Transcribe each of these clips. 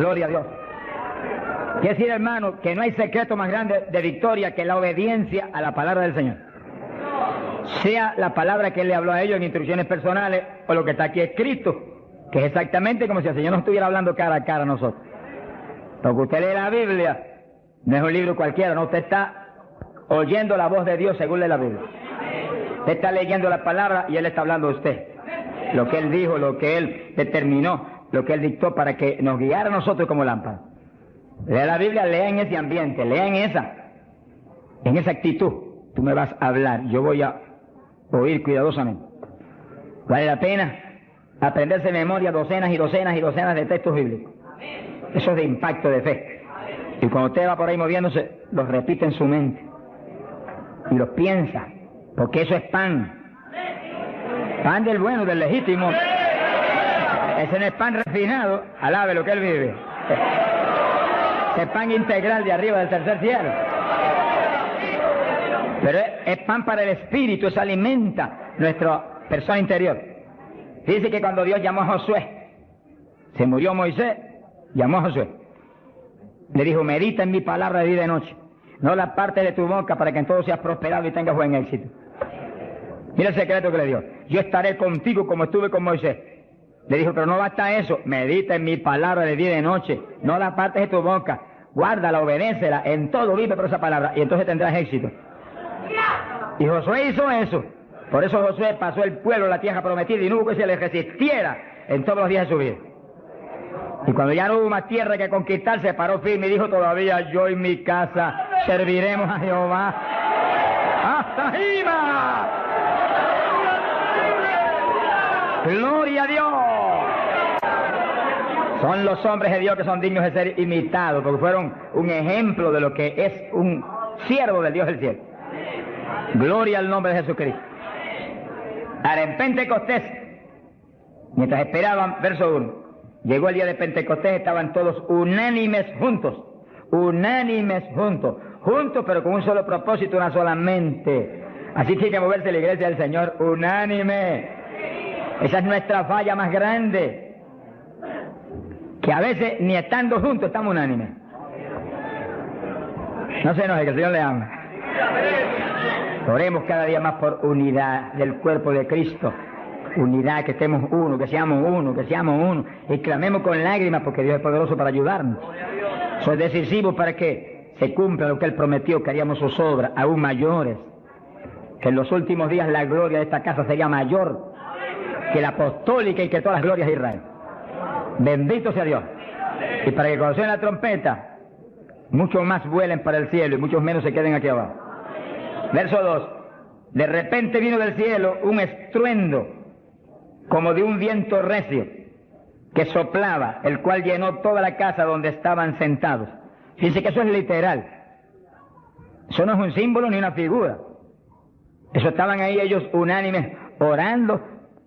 Gloria a Dios. Quiere decir, hermano, que no hay secreto más grande de victoria que la obediencia a la palabra del Señor. Sea la palabra que Él le habló a ellos en instrucciones personales o lo que está aquí escrito, que es exactamente como si el Señor nos estuviera hablando cara a cara a nosotros. Porque usted lee la Biblia, no es un libro cualquiera, no, usted está oyendo la voz de Dios según lee la Biblia. Usted está leyendo la palabra y Él está hablando a usted. Lo que Él dijo, lo que Él determinó, lo que Él dictó para que nos guiara a nosotros como lámpara. Lea la Biblia, lea en ese ambiente, lea en esa actitud. Tú me vas a hablar, yo voy a oír cuidadosamente. Vale la pena aprenderse de memoria docenas y docenas y docenas de textos bíblicos. Eso es de impacto de fe. Y cuando usted va por ahí moviéndose, los repite en su mente. Y los piensa, porque eso es pan. Pan del bueno, del legítimo. Ese no es pan refinado, alabe lo que Él vive. Ese pan integral de arriba del tercer cielo. Pero es pan para el espíritu, eso alimenta nuestra persona interior. Dice que cuando Dios llamó a Josué, se murió Moisés, llamó a Josué. Le dijo, medita en mi palabra de día y de noche. No la parte de tu boca para que en todo seas prosperado y tengas buen éxito. Mira el secreto que le dio. Yo estaré contigo como estuve con Moisés. Le dijo, pero no basta eso. Medita en mi palabra de día y de noche. No la partes de tu boca. Guárdala, obedécela. En todo vive por esa palabra. Y entonces tendrás éxito. Y Josué hizo eso. Por eso Josué pasó el pueblo a la tierra prometida y no hubo que se le resistiera en todos los días de su vida. Y cuando ya no hubo más tierra que conquistar, se paró firme y dijo, todavía yo y mi casa serviremos a Jehová. ¡Hasta arriba! ¡Gloria a Dios! Son los hombres de Dios que son dignos de ser imitados, porque fueron un ejemplo de lo que es un siervo del Dios del cielo. Gloria al nombre de Jesucristo. Ahora, en Pentecostés, mientras esperaban, verso 1, llegó el día de Pentecostés, estaban todos unánimes juntos, juntos pero con un solo propósito, una sola mente. Así tiene que moverse la iglesia del Señor, unánime. Esa es nuestra falla más grande, que a veces ni estando juntos estamos unánimes. No se enoje, que el Señor le ama. Oremos cada día más por unidad del cuerpo de Cristo. Unidad, que estemos uno, que seamos uno. Y clamemos con lágrimas porque Dios es poderoso para ayudarnos. Eso es decisivo para que se cumpla lo que Él prometió, que haríamos sus obras aún mayores. Que en los últimos días la gloria de esta casa sería mayor que la apostólica y que todas las glorias de Israel. Bendito sea Dios. Y para que cuando suene la trompeta, muchos más vuelen para el cielo y muchos menos se queden aquí abajo. Verso 2. De repente vino del cielo un estruendo como de un viento recio que soplaba, el cual llenó toda la casa donde estaban sentados. Fíjense que eso es literal. Eso no es un símbolo ni una figura. Eso estaban ahí ellos unánimes orando,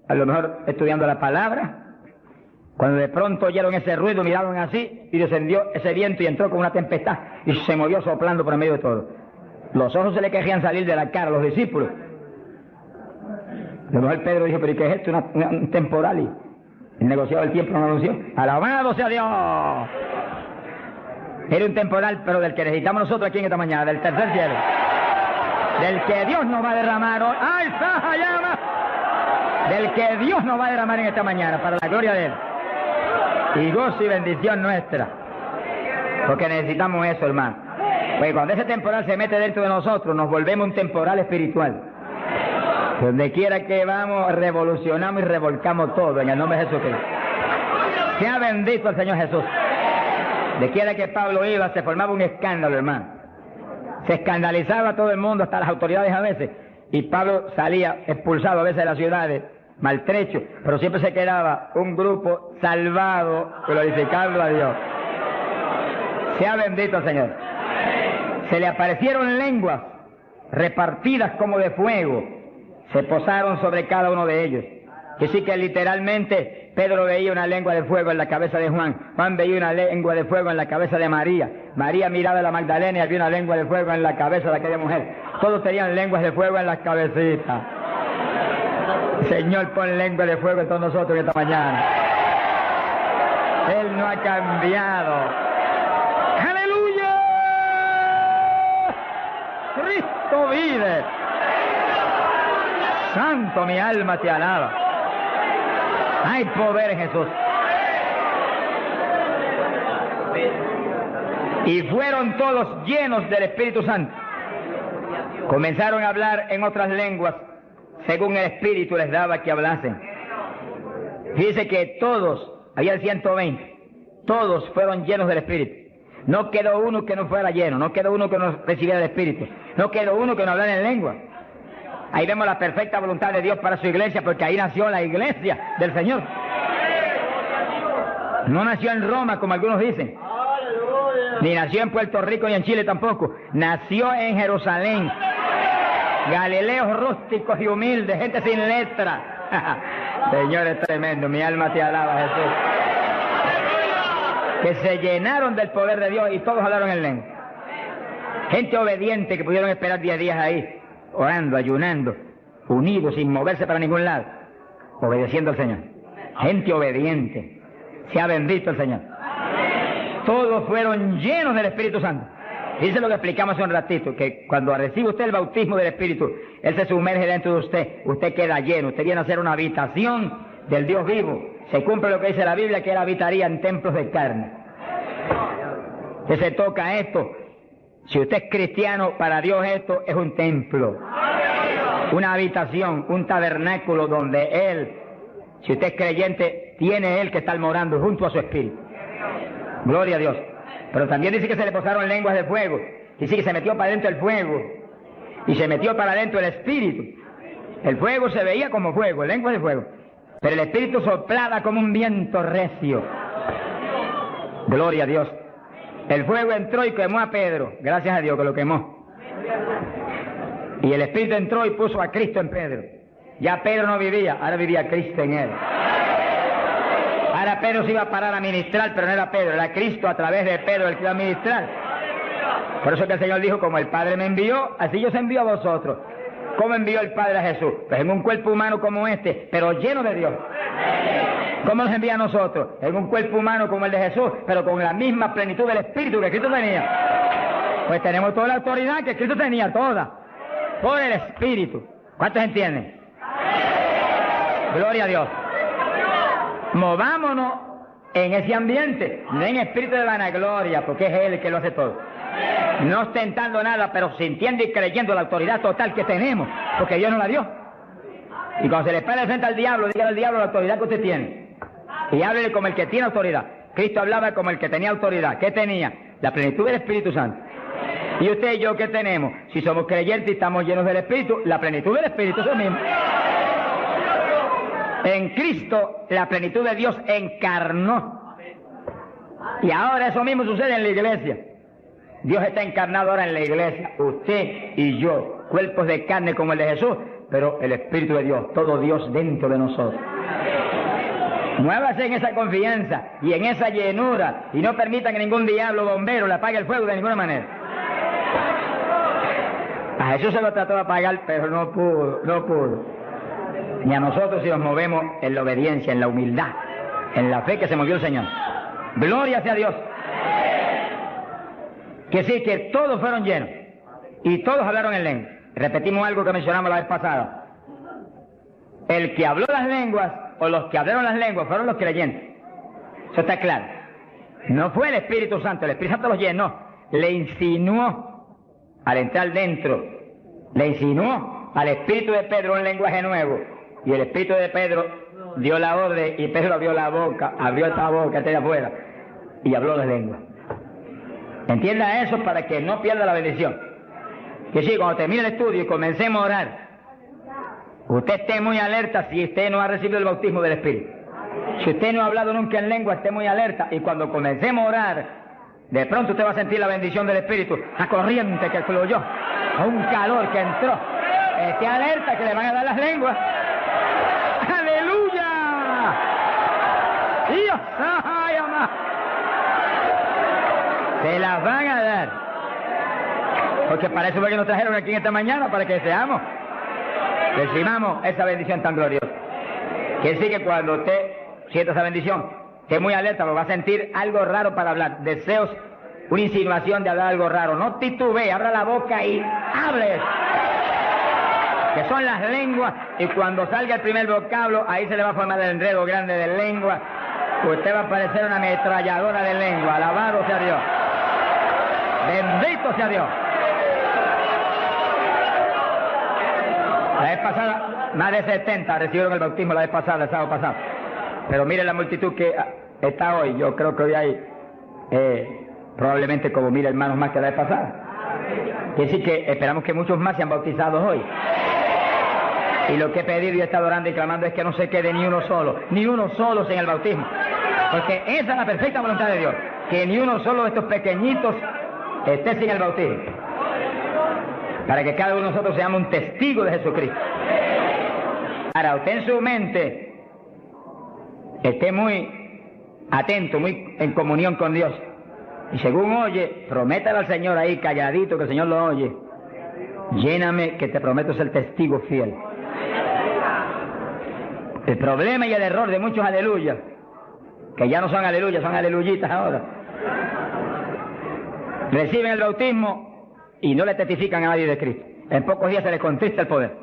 a lo mejor estudiando la palabra. Cuando de pronto oyeron ese ruido, miraron así y descendió ese viento y entró con una tempestad y se movió soplando por el medio de todo. Los ojos se le querían salir de la cara a los discípulos. A lo mejor Pedro dijo, pero ¿y qué es esto? Un temporal. Y el negociado del tiempo no lo anunció. ¡Alabado sea Dios! Era un temporal, pero del que necesitamos nosotros aquí en esta mañana, del tercer cielo. Del que Dios nos va a derramar hoy. ¡Ay, Saja, llama! Del que Dios nos va a derramar en esta mañana, para la gloria de Él. Y gozo y bendición nuestra. Porque necesitamos eso, hermano. Porque cuando ese temporal se mete dentro de nosotros, nos volvemos un temporal espiritual. Donde quiera que vamos, revolucionamos y revolcamos todo en el nombre de Jesucristo. Sea bendito el Señor Jesús. De quiera que Pablo iba, se formaba un escándalo, hermano. Se escandalizaba a todo el mundo, hasta las autoridades a veces. Y Pablo salía expulsado a veces de las ciudades, maltrecho, pero siempre se quedaba un grupo salvado, glorificando a Dios. Sea bendito el Señor. Se le aparecieron lenguas repartidas como de fuego, se posaron sobre cada uno de ellos. Que sí que literalmente Pedro veía una lengua de fuego en la cabeza de Juan, Juan veía una lengua de fuego en la cabeza de María, María miraba a la Magdalena y había una lengua de fuego en la cabeza de aquella mujer. Todos tenían lenguas de fuego en las cabecitas. Señor, pon lengua de fuego en todos nosotros esta mañana. Él no ha cambiado. ¡Aleluya! Cristo vive. Santo, mi alma te alaba. Hay poder en Jesús. Y fueron todos llenos del Espíritu Santo. Comenzaron a hablar en otras lenguas, según el Espíritu les daba que hablasen. Dice que todos, había 120, todos fueron llenos del Espíritu. No quedó uno que no fuera lleno, no quedó uno que no recibiera el Espíritu, no quedó uno que no hablara en lengua. Ahí vemos la perfecta voluntad de Dios para su iglesia, porque ahí nació la iglesia del Señor. No nació en Roma, como algunos dicen, ni nació en Puerto Rico ni en Chile tampoco. Nació en Jerusalén. Galileos rústicos y humildes, gente sin letra. Señor, es tremendo, mi alma te alaba, Jesús. Que se llenaron del poder de Dios y todos hablaron en lengua. Gente obediente que pudieron esperar 10 días ahí, orando, ayunando, unidos, sin moverse para ningún lado, obedeciendo al Señor. Gente obediente. Sea bendito el Señor. Todos fueron llenos del Espíritu Santo. Dice lo que explicamos hace un ratito, que cuando recibe usted el bautismo del Espíritu, Él se sumerge dentro de usted, usted queda lleno, usted viene a ser una habitación del Dios vivo. Se cumple lo que dice la Biblia, que Él habitaría en templos de carne. Que se toca esto. Si usted es cristiano, para Dios esto es un templo, una habitación, un tabernáculo donde Él, si usted es creyente, tiene Él que estar morando junto a su Espíritu. Gloria a Dios. Pero también dice que se le posaron lenguas de fuego. Dice que se metió para adentro el fuego. Y se metió para adentro el Espíritu. El fuego se veía como fuego, lenguas de fuego. Pero el Espíritu soplaba como un viento recio. Gloria a Dios. El fuego entró y quemó a Pedro. Gracias a Dios que lo quemó. Y el Espíritu entró y puso a Cristo en Pedro. Ya Pedro no vivía, ahora vivía Cristo en él. Ahora Pedro se iba a parar a ministrar, pero no era Pedro, era Cristo a través de Pedro el que iba a ministrar. Por eso que el Señor dijo, como el Padre me envió, así yo os envío a vosotros. ¿Cómo envió el Padre a Jesús? Pues en un cuerpo humano como este, pero lleno de Dios. ¿Cómo nos envía a nosotros? En un cuerpo humano como el de Jesús, pero con la misma plenitud del Espíritu que Cristo tenía. Pues tenemos toda la autoridad que Cristo tenía, toda, por el Espíritu. ¿Cuántos entienden? Gloria a Dios. Movámonos en ese ambiente, no en espíritu de vanagloria, porque es Él el que lo hace todo. No ostentando nada, pero sintiendo y creyendo la autoridad total que tenemos, porque Dios nos la dio. Y cuando se le pare frente al diablo, dígale al diablo la autoridad que usted tiene. Y háblele como el que tiene autoridad. Cristo hablaba como el que tenía autoridad. ¿Qué tenía? La plenitud del Espíritu Santo. Y usted y yo, ¿qué tenemos? Si somos creyentes y estamos llenos del Espíritu, la plenitud del Espíritu es lo mismo. En Cristo, la plenitud de Dios encarnó. Y ahora eso mismo sucede en la iglesia. Dios está encarnado ahora en la iglesia. Usted y yo, cuerpos de carne como el de Jesús, pero el Espíritu de Dios, todo Dios dentro de nosotros. Muévase en esa confianza y en esa llenura y no permita que ningún diablo bombero le apague el fuego de ninguna manera. A Jesús se lo trató de apagar, pero no pudo. Ni a nosotros si nos movemos en la obediencia, en la humildad, en la fe que se movió el Señor. Gloria sea a Dios. Que sí, que todos fueron llenos y todos hablaron en lengua. Repetimos algo que mencionamos la vez pasada. El que habló las lenguas o los que hablaron las lenguas fueron los creyentes. Eso está claro. No fue el Espíritu Santo, el Espíritu Santo los llenó, le insinuó al entrar dentro, le insinuó al Espíritu de Pedro un lenguaje nuevo. Y el Espíritu de Pedro dio la orden y Pedro abrió la boca, abrió esta boca, esta de afuera, y habló de lengua. Entienda eso para que no pierda la bendición. Que sí, cuando termine el estudio y comencemos a orar, usted esté muy alerta si usted no ha recibido el bautismo del Espíritu. Si usted no ha hablado nunca en lengua, esté muy alerta. Y cuando comencemos a orar, de pronto usted va a sentir la bendición del Espíritu, la corriente que fluyó, un calor que entró. Esté alerta que le van a dar las lenguas. ¡Aleluya! ¡Dios! ¡Ay, amá! Se las van a dar. Porque para eso fue que nos trajeron aquí en esta mañana, para que seamos, recibamos esa bendición tan gloriosa. Quiere decir que cuando usted sienta esa bendición, esté muy alerta, porque va a sentir algo raro para hablar, deseos, una insinuación de hablar algo raro. No titubee, abra la boca y hable. Que son las lenguas, y cuando salga el primer vocablo, ahí se le va a formar el enredo grande de lengua. Usted va a parecer una ametralladora de lengua. Alabado sea Dios. Bendito sea Dios. La vez pasada, más de 70 recibieron el bautismo la vez pasada, el sábado pasado. Pero mire la multitud que está hoy. Yo creo que hoy hay probablemente como 1000 hermanos más que la vez pasada. Quiere decir que esperamos que muchos más sean bautizados hoy. Y lo que he pedido y he estado orando y clamando es que no se quede ni uno solo sin el bautismo. Porque esa es la perfecta voluntad de Dios, que ni uno solo de estos pequeñitos esté sin el bautismo. Para que cada uno de nosotros seamos un testigo de Jesucristo. Ahora, usted en su mente esté muy atento, muy en comunión con Dios. Y según oye, prométale al Señor ahí calladito, que el Señor lo oye. Lléname, que te prometo ser testigo fiel. El problema y el error de muchos aleluyas, que ya no son aleluyas, son aleluyitas ahora, reciben el bautismo y no le testifican a nadie de Cristo. En pocos días se les contrista el poder.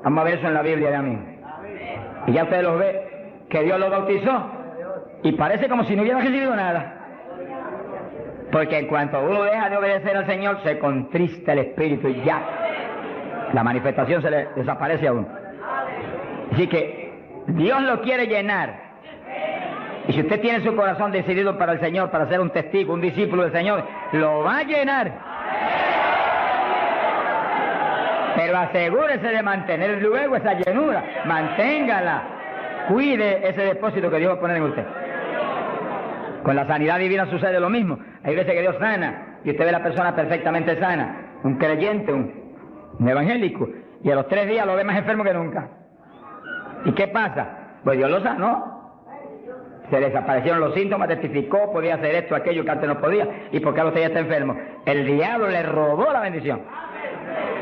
Vamos a ver eso en la Biblia ya mismo. Y ya usted los ve, que Dios los bautizó, y parece como si no hubiera recibido nada. Porque en cuanto uno deja de obedecer al Señor, se contrista el Espíritu y ya la manifestación se le desaparece a uno. Así que Dios lo quiere llenar. Y si usted tiene su corazón decidido para el Señor, para ser un testigo, un discípulo del Señor, lo va a llenar. Pero asegúrese de mantener luego esa llenura. Manténgala. Cuide ese depósito que Dios va a poner en usted. Con la sanidad divina sucede lo mismo. Hay veces que Dios sana y usted ve a la persona perfectamente sana, un creyente, un evangélico, y a los 3 días lo ve más enfermo que nunca. ¿Y qué pasa? Pues Dios lo sanó. Se desaparecieron los síntomas, testificó, podía hacer esto, aquello que antes no podía. ¿Y por qué usted ya está enfermo? El diablo le robó la bendición.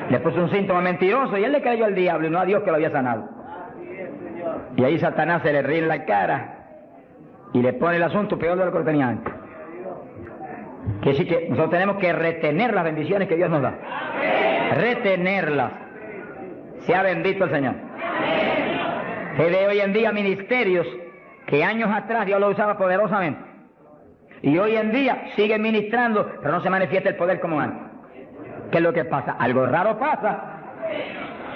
Le puso un síntoma mentiroso y él le creyó al diablo y no a Dios que lo había sanado. Y ahí Satanás se le ríe en la cara y le pone el asunto peor de lo que lo tenía antes. Quiere decir que nosotros tenemos que retener las bendiciones que Dios nos da. Retenerlas. Sea bendito el Señor. Se ve hoy en día ministerios que años atrás Dios lo usaba poderosamente. Y hoy en día siguen ministrando, pero no se manifiesta el poder como antes. ¿Qué es lo que pasa? Algo raro pasa.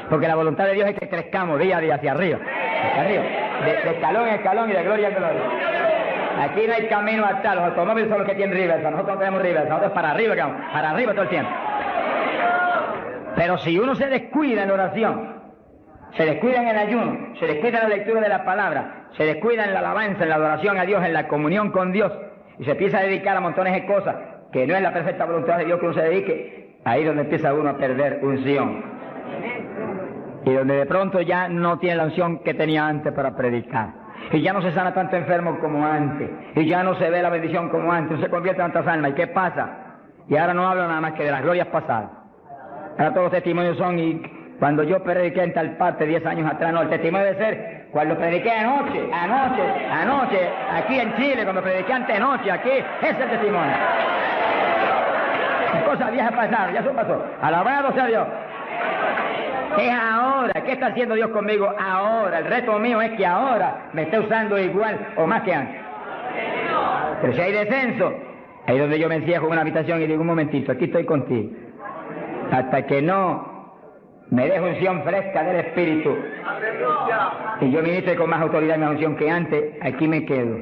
Porque la voluntad de Dios es que crezcamos día a día hacia arriba. Hacia arriba. De escalón en escalón y de gloria en gloria. Aquí no hay camino atrás. Los automóviles son los que tienen reversa. Nosotros no tenemos reversa. Nosotros para arriba, para arriba todo el tiempo. Pero si uno se descuida en la oración, se descuida en el ayuno, se descuida en la lectura de la palabra, se descuida en la alabanza, en la adoración a Dios, en la comunión con Dios, y se empieza a dedicar a montones de cosas que no es la perfecta voluntad de Dios que uno se dedique, ahí es donde empieza uno a perder unción. Y donde de pronto ya no tiene la unción que tenía antes para predicar. Y ya no se sana tanto enfermo como antes. Y ya no se ve la bendición como antes. No se convierte en tantas almas. ¿Y qué pasa? Y ahora no hablo nada más que de las glorias pasadas. Ahora todos los testimonios son, y cuando yo prediqué en tal parte 10 años atrás, no, el testimonio debe ser cuando prediqué anoche, aquí en Chile, cuando prediqué antenoche, aquí, ese es el testimonio. Cosas viejas pasadas, ya eso pasó. Alabado sea Dios. Es ahora. ¿Qué está haciendo Dios conmigo ahora? El reto mío es que ahora me esté usando igual o más que antes. Pero si hay descenso, ahí es donde yo me encierro en una habitación y digo, un momentito, aquí estoy contigo. Hasta que no me deje unción fresca del Espíritu y yo ministre con más autoridad y más unción que antes, aquí me quedo.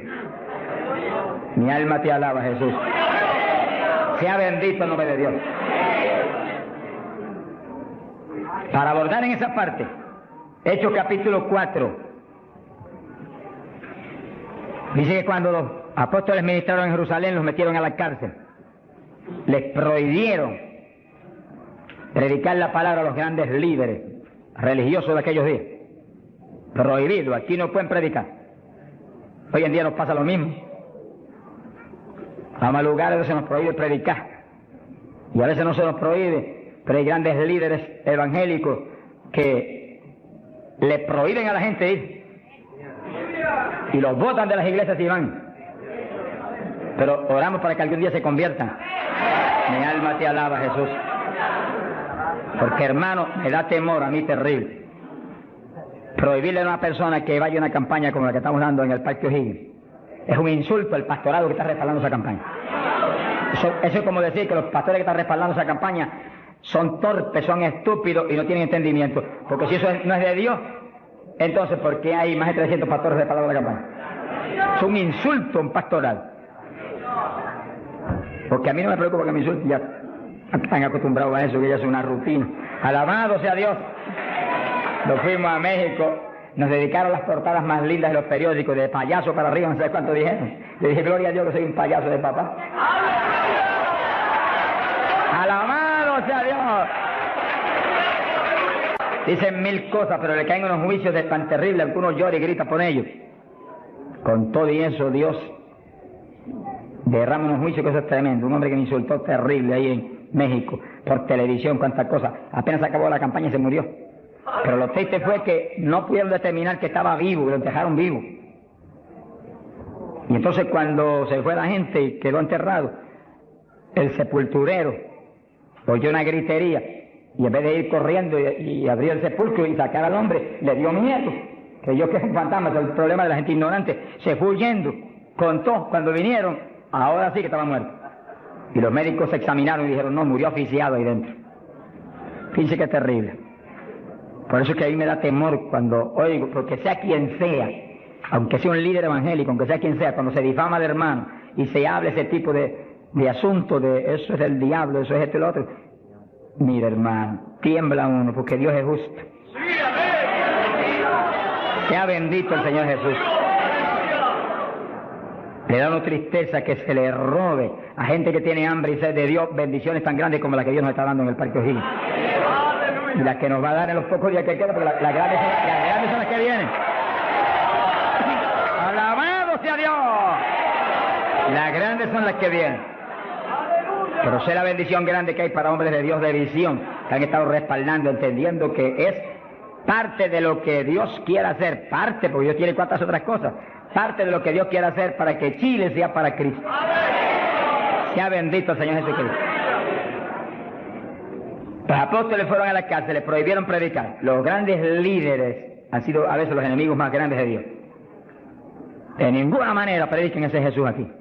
Mi alma te alaba, Jesús. Sea bendito el nombre de Dios. Para abordar en esa parte, Hechos capítulo 4, dice que cuando los apóstoles ministraron en Jerusalén, los metieron a la cárcel. Les prohibieron predicar la palabra a los grandes líderes religiosos de aquellos días. Prohibido, aquí no pueden predicar. Hoy en día nos pasa lo mismo. Vamos a lugares donde se nos prohíbe predicar. Y a veces no se nos prohíbe, pero hay grandes líderes evangélicos que le prohíben a la gente ir. Y los botan de las iglesias y van. Pero oramos para que algún día se conviertan. Mi alma te alaba, Jesús. Porque, hermano, me da temor a mí terrible prohibirle a una persona que vaya a una campaña como la que estamos dando en el Parque O'Higgins. Es un insulto al pastorado que está respaldando esa campaña. Eso es como decir que los pastores que están respaldando esa campaña son torpes, son estúpidos y no tienen entendimiento. Porque si eso no es de Dios, entonces ¿por qué hay más de 300 pastores respaldando la campaña? Es un insulto a un pastoral. Porque a mí no me preocupa que me insulten, ya están acostumbrados a eso, que ya es una rutina. Alabado sea Dios. Nos fuimos a México, nos dedicaron las portadas más lindas de los periódicos, de payaso para arriba, no sé cuánto dijeron. Le dije, gloria a Dios que soy un payaso de papá. Alabado sea Dios. Dicen mil cosas, pero le caen unos juicios de tan terribles, algunos lloran y gritan por ellos. Con todo y eso, Dios derrama unos juicios que eso es tremendo. Un hombre que me insultó terrible ahí en México, por televisión, cuántas cosas. Apenas acabó la campaña y se murió. Pero lo triste fue que no pudieron determinar que estaba vivo, lo dejaron vivo. Y entonces cuando se fue la gente y quedó enterrado, el sepulturero oyó una gritería y en vez de ir corriendo y abrir el sepulcro y sacar al hombre, le dio miedo. Creyó que es un fantasma, es el problema de la gente ignorante. Se fue huyendo, contó, cuando vinieron, ahora sí que estaba muerto. Y los médicos se examinaron y dijeron, no, murió asfixiado ahí dentro. Fíjense qué terrible. Por eso es que a mí me da temor cuando oigo, porque sea quien sea, aunque sea un líder evangélico, aunque sea quien sea, cuando se difama al hermano y se habla ese tipo de asuntos, de eso es del diablo, eso es esto y lo otro, mira hermano, tiembla uno, porque Dios es justo. Sea bendito el Señor Jesús. Le da una tristeza que se le robe a gente que tiene hambre y sed de Dios bendiciones tan grandes como las que Dios nos está dando en el Parque O'Higgins. Y las que nos va a dar en los pocos días que quedan, porque las grandes son las que vienen. ¡Alabado sea Dios! Las grandes son las que vienen. Pero sé la bendición grande que hay para hombres de Dios de visión, que han estado respaldando, entendiendo que es parte de lo que Dios quiere hacer, parte, porque Dios tiene cuantas otras cosas, parte de lo que Dios quiere hacer para que Chile sea para Cristo. Sea bendito el Señor Jesucristo. Los apóstoles fueron a la cárcel, les prohibieron predicar. Los grandes líderes han sido a veces los enemigos más grandes de Dios. De ninguna manera prediquen ese Jesús aquí.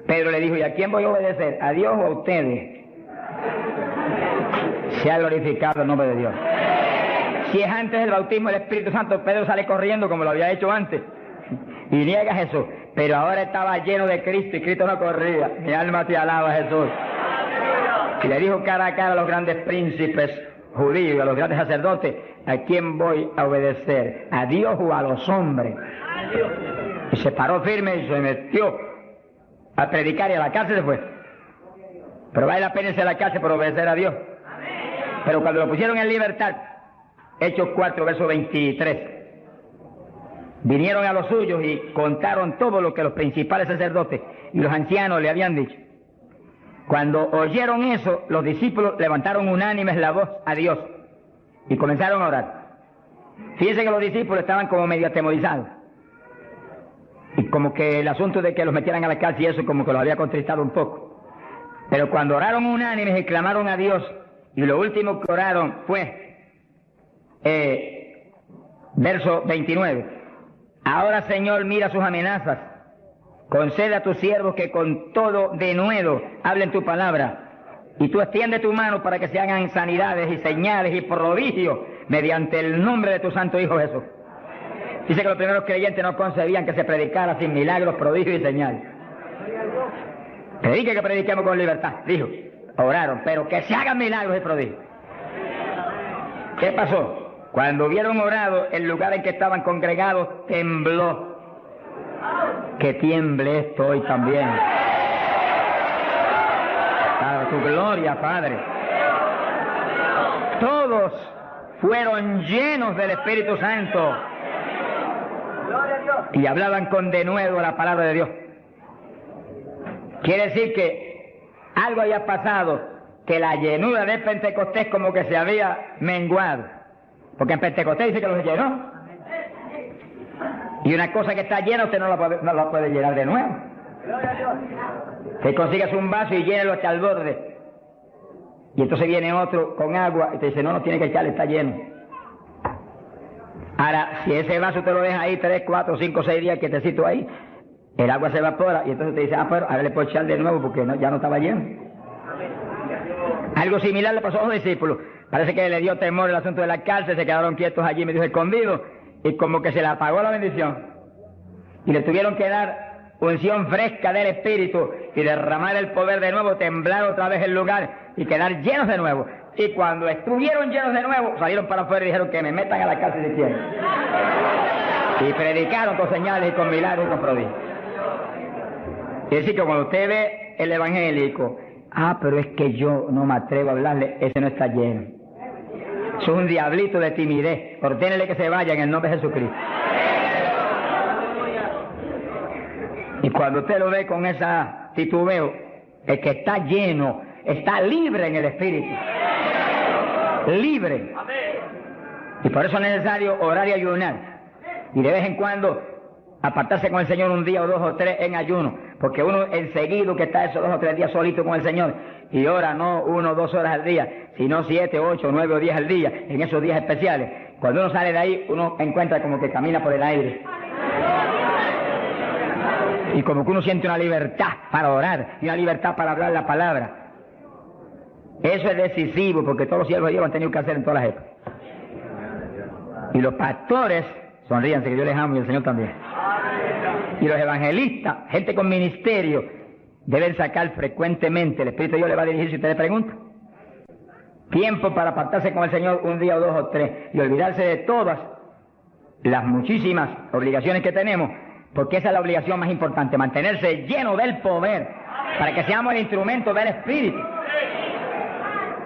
Pedro le dijo, ¿y a quién voy a obedecer? ¿A Dios o a ustedes? Se ha glorificado el nombre de Dios. Si es antes del bautismo del Espíritu Santo, Pedro sale corriendo como lo había hecho antes y niega a Jesús. Pero ahora estaba lleno de Cristo y Cristo no corría. Mi alma te alaba, Jesús. Y le dijo cara a cara a los grandes príncipes judíos y a los grandes sacerdotes, ¿a quién voy a obedecer? ¿A Dios o a los hombres? Y se paró firme y se metió a predicar y a la cárcel se fue. Pero vale la pena irse a la cárcel por obedecer a Dios. Pero cuando lo pusieron en libertad, Hechos 4, verso 23, vinieron a los suyos y contaron todo lo que los principales sacerdotes y los ancianos le habían dicho. Cuando oyeron eso, los discípulos levantaron unánimes la voz a Dios y comenzaron a orar. Fíjense que los discípulos estaban como medio atemorizados. Y como que el asunto de que los metieran a la cárcel y eso como que los había contristado un poco. Pero cuando oraron unánimes y clamaron a Dios, y lo último que oraron fue, verso 29, ahora Señor mira sus amenazas, concede a tus siervos que con todo denuedo hablen tu palabra, y tú extiende tu mano para que se hagan sanidades y señales y prodigios mediante el nombre de tu santo Hijo Jesús. Dice que los primeros creyentes no concebían que se predicara sin milagros, prodigios y señales. Predique que prediquemos con libertad, dijo. Oraron, pero que se hagan milagros y prodigios. ¿Qué pasó? Cuando hubieron orado, el lugar en que estaban congregados tembló. Que tiemble esto hoy también. Para tu gloria, Padre. Todos fueron llenos del Espíritu Santo y hablaban con denuedo la palabra de Dios. Quiere decir que algo había pasado, que la llenura de Pentecostés como que se había menguado. Porque en Pentecostés dice que los llenó. Y una cosa que está llena usted no la puede llenar de nuevo. Que consigas un vaso y llénelo hasta el borde. Y entonces viene otro con agua y te dice, no tiene que echarle, está lleno. Ahora, si ese vaso te lo deja ahí 3, 4, 5, 6 días quietecito ahí, el agua se evapora y entonces te dice, pero ahora le puedo echar de nuevo porque ya no estaba lleno. Algo similar le pasó a los discípulos. Parece que le dio temor el asunto de la cárcel, se quedaron quietos allí, medio escondidos, y como que se le apagó la bendición. Y le tuvieron que dar unción fresca del Espíritu y derramar el poder de nuevo, temblar otra vez el lugar y quedar llenos de nuevo. Y cuando estuvieron llenos de nuevo, salieron para afuera y dijeron que me metan a la cárcel si quieren. Y predicaron con señales y con milagros y con prodigios. Es decir, que cuando usted ve el evangélico, pero es que yo no me atrevo a hablarle, ese no está lleno. Eso es un diablito de timidez. Ordénele que se vaya en el nombre de Jesucristo. Y cuando usted lo ve con esa titubeo, el que está lleno, está libre en el Espíritu. Libre. Y por eso es necesario orar y ayunar. Y de vez en cuando apartarse con el Señor un día o 2 o 3 en ayuno. Porque uno enseguida que está esos 2 o 3 días solito con el Señor y ora no 1 o 2 horas al día, sino 7, 8, 9 o 10 al día, en esos días especiales. Cuando uno sale de ahí, uno encuentra como que camina por el aire. Y como que uno siente una libertad para orar y una libertad para hablar la palabra. Eso es decisivo porque todos los siervos de Dios lo han tenido que hacer en todas las épocas. Y los pastores, sonríanse que yo les amo y el Señor también. Y los evangelistas, gente con ministerio, deben sacar frecuentemente, el Espíritu de Dios le va a dirigir si usted le pregunta. Tiempo para apartarse con el Señor un día o 2 o 3 y olvidarse de todas las muchísimas obligaciones que tenemos, porque esa es la obligación más importante, mantenerse lleno del poder, para que seamos el instrumento del Espíritu.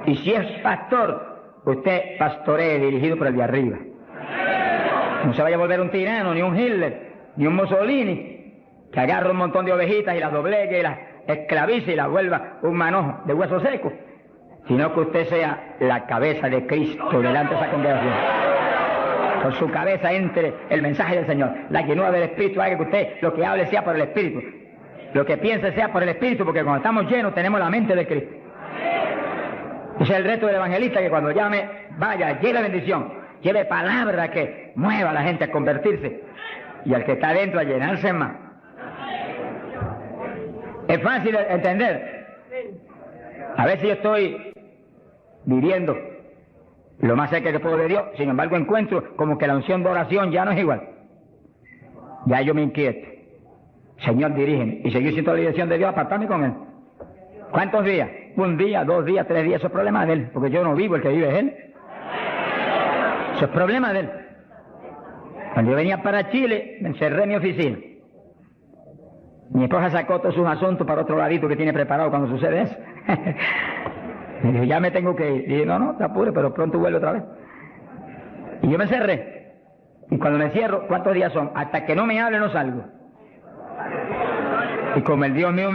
Y si es pastor, usted pastoree dirigido por el de arriba. No se vaya a volver un tirano, ni un Hitler, ni un Mussolini, que agarre un montón de ovejitas y las doblegue y las esclavice y las vuelva un manojo de huesos secos, sino que usted sea la cabeza de Cristo delante de esa congregación. Con su cabeza entre el mensaje del Señor. La llenura del Espíritu haga que usted lo que hable sea por el Espíritu. Lo que piense sea por el Espíritu, porque cuando estamos llenos tenemos la mente de Cristo. Ese es el reto del evangelista, que cuando llame, vaya, lleve bendición, lleve palabra que mueva a la gente a convertirse y al que está adentro a llenarse más. Es fácil entender. A veces yo estoy viviendo lo más cerca que puedo de Dios, sin embargo encuentro como que la unción de oración ya no es igual. Ya yo me inquieto. Señor, dirígeme. Y seguir siendo la dirección de Dios, apartarme con Él. ¿Cuántos días? 1 día, 2 días, 3 días. Eso es problema de Él, porque yo no vivo, el que vive es Él. Eso es problema de Él. Cuando yo venía para Chile, me encerré en mi oficina. Mi esposa sacó todos sus asuntos para otro ladito que tiene preparado cuando sucede eso. Me dijo, ya me tengo que ir. Y dije, no, te apures, pero pronto vuelvo otra vez. Y yo me encerré. Y cuando me cierro, ¿cuántos días son? Hasta que no me hable, no salgo. Y como el Dios mío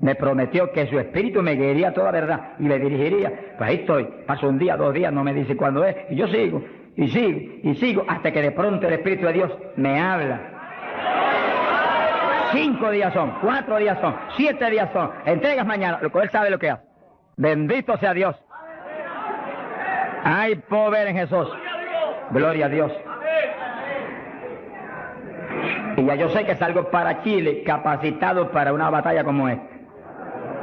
me prometió que su espíritu me guiaría toda verdad y le dirigiría, pues ahí estoy. Paso 1 día, 2 días, no me dice cuándo es. Y yo sigo, y sigo, y sigo, hasta que de pronto el Espíritu de Dios me habla. 5 días son, 4 días son, 7 días son. Entregas mañana, lo que Él sabe lo que hace. Bendito sea Dios. Hay poder en Jesús. Gloria a Dios. Y ya yo sé que salgo para Chile capacitado para una batalla como esta,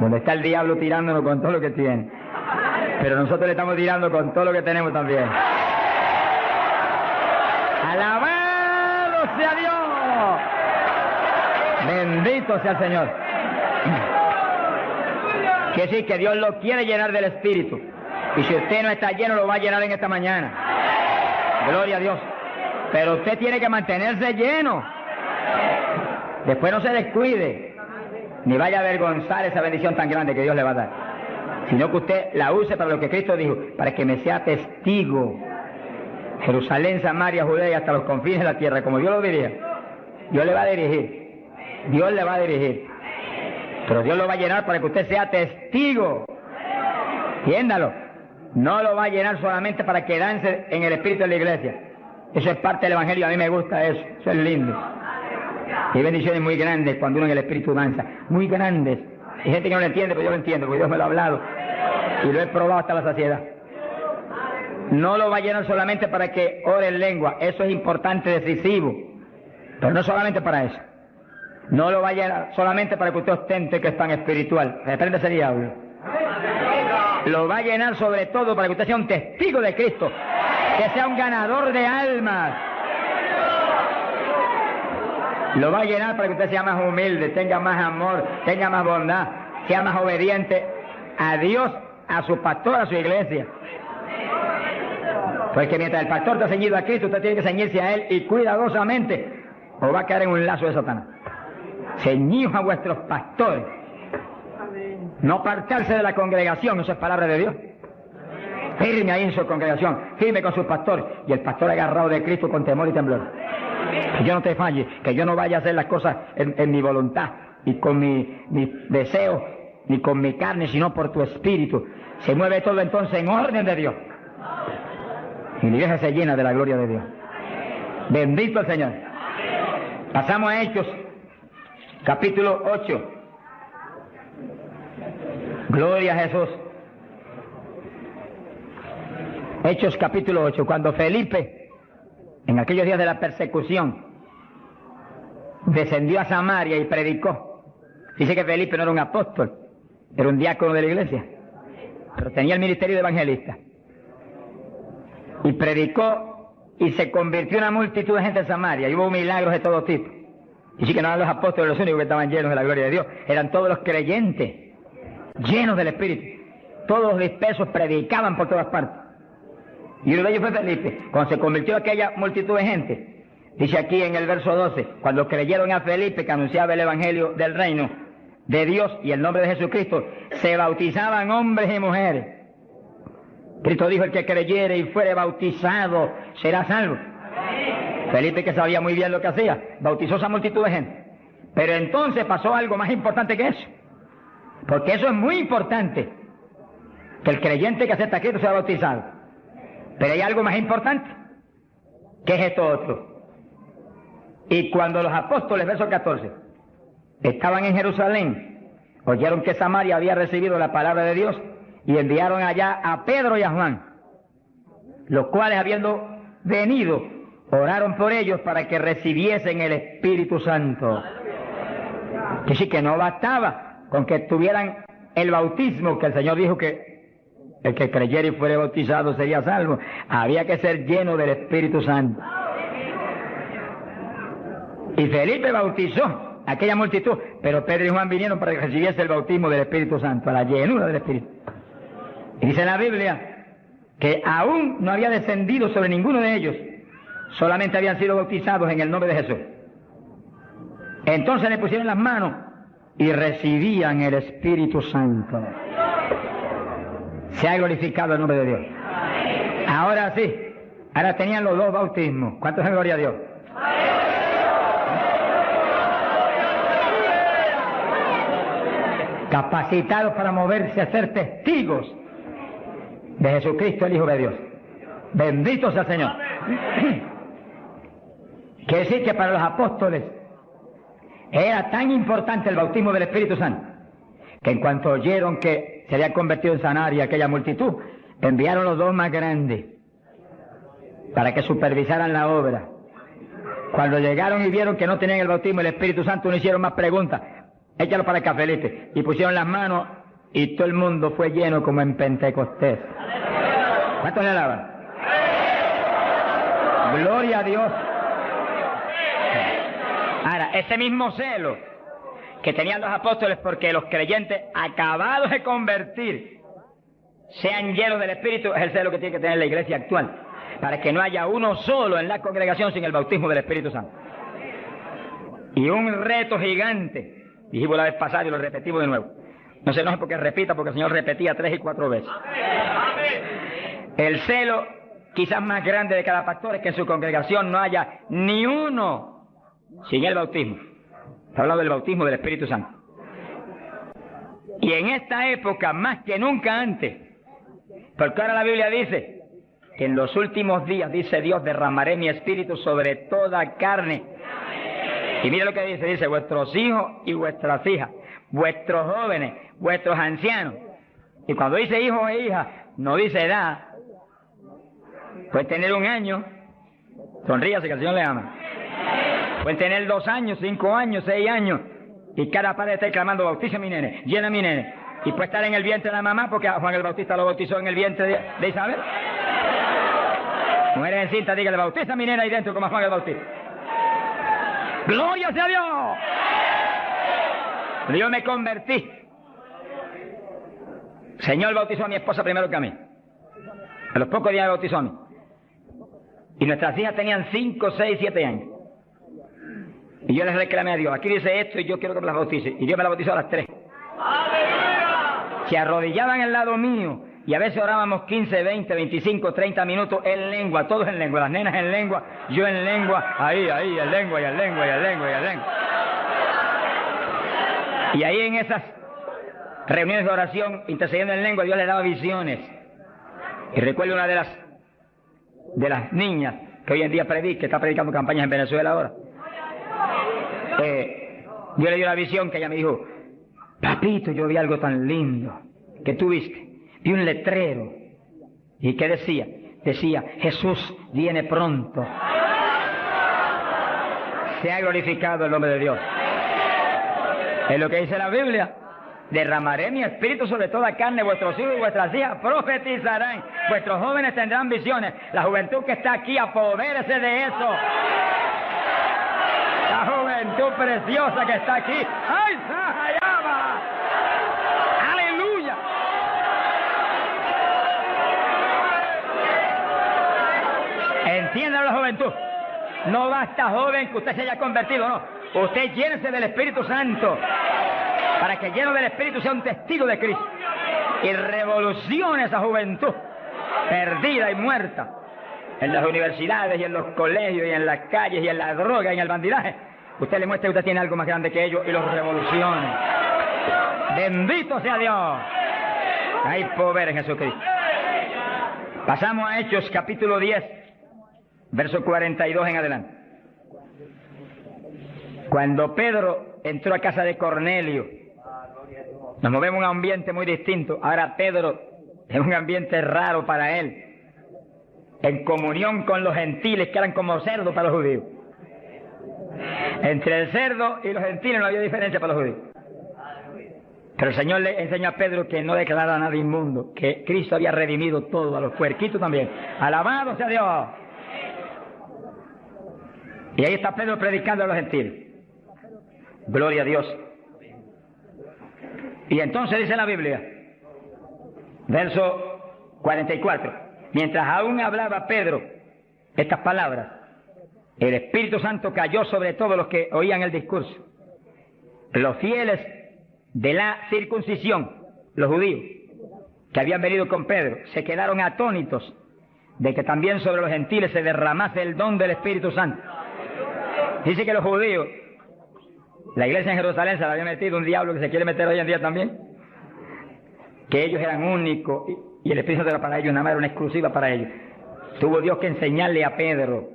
donde está el diablo tirándonos con todo lo que tiene, pero nosotros le estamos tirando con todo lo que tenemos también. ¡Alabado sea Dios! Bendito sea el Señor. Quiere decir que Dios lo quiere llenar del Espíritu, y si usted no está lleno lo va a llenar en esta mañana. Gloria a Dios. Pero usted tiene que mantenerse lleno. Después no se descuide, ni vaya a avergonzar esa bendición tan grande que Dios le va a dar, sino que usted la use para lo que Cristo dijo, para que me sea testigo. Jerusalén, Samaria, Judea y hasta los confines de la tierra, como Dios lo diría. Dios le va a dirigir, Dios le va a dirigir, pero Dios lo va a llenar para que usted sea testigo. Entiéndalo. No lo va a llenar solamente para quedarse en el espíritu de la iglesia, Eso es parte del Evangelio, a mí me gusta eso es lindo. Hay bendiciones muy grandes cuando uno en el Espíritu danza, muy grandes. Hay gente que no lo entiende, pero yo lo entiendo, porque Dios me lo ha hablado y lo he probado hasta la saciedad. No lo va a llenar solamente para que ore en lengua, eso es importante, decisivo, pero no solamente para eso. No lo va a llenar solamente para que usted ostente que es tan espiritual, reprende ese diablo. Lo va a llenar sobre todo para que usted sea un testigo de Cristo, que sea un ganador de almas. Lo va a llenar para que usted sea más humilde, tenga más amor, tenga más bondad, sea más obediente a Dios, a su pastor, a su iglesia. Porque mientras el pastor está ceñido a Cristo, usted tiene que ceñirse a Él y cuidadosamente, o va a caer en un lazo de Satanás. Ceñidos a vuestros pastores. No apartarse de la congregación, eso es palabra de Dios. Firme ahí en su congregación, firme con su pastor, y el pastor agarrado de Cristo con temor y temblor. Que yo no te falle, que yo no vaya a hacer las cosas en mi voluntad y con mi deseo, ni con mi carne, sino por tu espíritu. Se mueve todo entonces en orden de Dios. Y la iglesia se llena de la gloria de Dios. Bendito el Señor. Pasamos a Hechos, capítulo 8. Gloria a Jesús. Hechos capítulo 8. Cuando Felipe, en aquellos días de la persecución, descendió a Samaria y predicó. Dice que Felipe no era un apóstol, era un diácono de la iglesia, pero tenía el ministerio de evangelista. Y predicó y se convirtió una multitud de gente en Samaria, y hubo milagros de todo tipo. Y sí que no eran los apóstoles los únicos que estaban llenos de la gloria de Dios, eran todos los creyentes, llenos del Espíritu. Todos los dispersos predicaban por todas partes. Y uno de ellos fue Felipe. Cuando se convirtió aquella multitud de gente, dice aquí en el verso 12, cuando creyeron a Felipe que anunciaba el Evangelio del reino de Dios y el nombre de Jesucristo, se bautizaban hombres y mujeres. Cristo dijo, el que creyere y fuere bautizado será salvo. Felipe, que sabía muy bien lo que hacía, bautizó esa multitud de gente. Pero entonces pasó algo más importante que eso. Porque eso es muy importante, que el creyente que acepta a Cristo sea bautizado. Pero hay algo más importante, que es esto otro. Y cuando los apóstoles, verso 14, estaban en Jerusalén, oyeron que Samaria había recibido la palabra de Dios, y enviaron allá a Pedro y a Juan, los cuales, habiendo venido, oraron por ellos para que recibiesen el Espíritu Santo. Que sí, que no bastaba con que tuvieran el bautismo, que el Señor dijo que el que creyera y fuera bautizado sería salvo. Había que ser lleno del Espíritu Santo. Y Felipe bautizó a aquella multitud, pero Pedro y Juan vinieron para que recibiese el bautismo del Espíritu Santo, la llenura del Espíritu. Y dice la Biblia que aún no había descendido sobre ninguno de ellos, solamente habían sido bautizados en el nombre de Jesús. Entonces le pusieron las manos y recibían el Espíritu Santo. Se ha glorificado el nombre de Dios. Ahora sí, ahora tenían los dos bautismos. ¿Cuántos en gloria a Dios? Capacitados para moverse a ser testigos de Jesucristo, el Hijo de Dios. Bendito sea el Señor. Quiere decir que para los apóstoles era tan importante el bautismo del Espíritu Santo, que en cuanto oyeron que se había convertido en Samaria aquella multitud, enviaron los dos más grandes para que supervisaran la obra. Cuando llegaron y vieron que no tenían el bautismo del Espíritu Santo, no hicieron más preguntas. Échalo para acá, Felipe. Y pusieron las manos y todo el mundo fue lleno como en Pentecostés. ¿Cuántos le alaban? Gloria a Dios. Ahora, ese mismo celo que tenían los apóstoles porque los creyentes acabados de convertir sean llenos del Espíritu, es el celo que tiene que tener la iglesia actual, para que no haya uno solo en la congregación sin el bautismo del Espíritu Santo. Y un reto gigante, dijimos la vez pasada y lo repetimos de nuevo. No se enoje porque repita, porque el Señor repetía 3 y 4 veces. El celo quizás más grande de cada pastor es que en su congregación no haya ni uno sin el bautismo. Está hablando del bautismo del Espíritu Santo. Y en esta época, más que nunca antes, porque ahora la Biblia dice en los últimos días, dice Dios, derramaré mi espíritu sobre toda carne. Y mire lo que dice, vuestros hijos y vuestras hijas, vuestros jóvenes, vuestros ancianos. Y cuando dice hijos e hijas, no dice edad. Pueden tener 1 año, sonríase que el Señor le ama. Pueden tener 2 años, 5 años, 6 años, y cada padre está clamando, bautiza a mi nene, llena a mi nene. Y puede estar en el vientre de la mamá, porque a Juan el Bautista lo bautizó en el vientre de Isabel. Mujeres en cinta, dígale, bautiza a mi nena ahí dentro como a Juan el Bautista. ¡Gloria sea a Dios! Yo me convertí. El Señor bautizó a mi esposa primero que a mí. A los pocos días me bautizó a mí. Y nuestras hijas tenían 5, 6, 7 años. Y yo les reclamé a Dios, aquí dice esto y yo quiero que me las bautice. Y Dios me las bautizó a las 3. Se arrodillaban al lado mío y a veces orábamos 15, 20, 25, 30 minutos en lengua, todos en lengua, las nenas en lengua, yo en lengua, ahí, en lengua, y en lengua, y en lengua, y en lengua. Y ahí en esas reuniones de oración, intercediendo en lengua, Dios le daba visiones. Y recuerdo una de las niñas que hoy en día que está predicando campañas en Venezuela ahora. Dios le dio la visión que ella me dijo, papito, yo vi algo tan lindo. ¿Qué tú viste? Vi un letrero. ¿Y qué decía? Decía, Jesús viene pronto. Se ha glorificado el nombre de Dios. Es lo que dice la Biblia. Derramaré mi espíritu sobre toda carne, vuestros hijos y vuestras hijas profetizarán, vuestros jóvenes tendrán visiones. La juventud que está aquí, apodérese de eso. La juventud preciosa que está aquí. ¡Ay, Sahayama! ¡Aleluya! Entiendan la juventud. No basta, joven, que usted se haya convertido, no. Usted llénese del Espíritu Santo, para que lleno del Espíritu sea un testigo de Cristo y revolucione esa juventud perdida y muerta en las universidades y en los colegios y en las calles y en la droga y en el bandidaje. Usted le muestra que usted tiene algo más grande que ellos y los revolucione. Bendito sea Dios. Hay poder en Jesucristo. Pasamos a Hechos capítulo 10, verso 42 en adelante. Cuando Pedro entró a casa de Cornelio, nos movemos en un ambiente muy distinto. Ahora Pedro es un ambiente raro para él, en comunión con los gentiles que eran como cerdos para los judíos. Entre el cerdo y los gentiles no había diferencia para los judíos. Pero el Señor le enseñó a Pedro que no declarara nada inmundo, que Cristo había redimido todo, a los puerquitos también. Alabado sea Dios. Y ahí está Pedro predicando a los gentiles. Gloria a Dios. Y entonces dice la Biblia, verso 44, mientras aún hablaba Pedro estas palabras, el Espíritu Santo cayó sobre todos los que oían el discurso. Los fieles de la circuncisión, los judíos, que habían venido con Pedro, se quedaron atónitos de que también sobre los gentiles se derramase el don del Espíritu Santo. Dice que los judíos, la iglesia en Jerusalén se la había metido un diablo que se quiere meter hoy en día también, que ellos eran únicos y el Espíritu Santo era para ellos, nada más era una exclusiva para ellos. Tuvo Dios que enseñarle a Pedro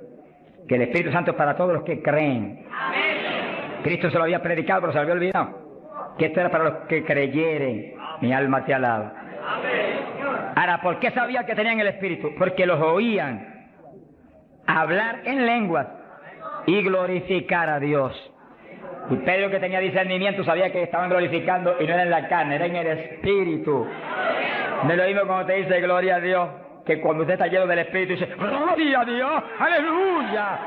que el Espíritu Santo es para todos los que creen. Amén. Cristo se lo había predicado, pero se lo había olvidado, que esto era para los que creyeren. Mi alma te alaba. Amén. Ahora, ¿por qué sabía que tenían el Espíritu? Porque los oían hablar en lenguas y glorificar a Dios. Y Pedro, que tenía discernimiento, sabía que estaban glorificando y no era en la carne, era en el Espíritu. No es lo mismo cuando te dice gloria a Dios, que cuando usted está lleno del Espíritu dice gloria a Dios, aleluya.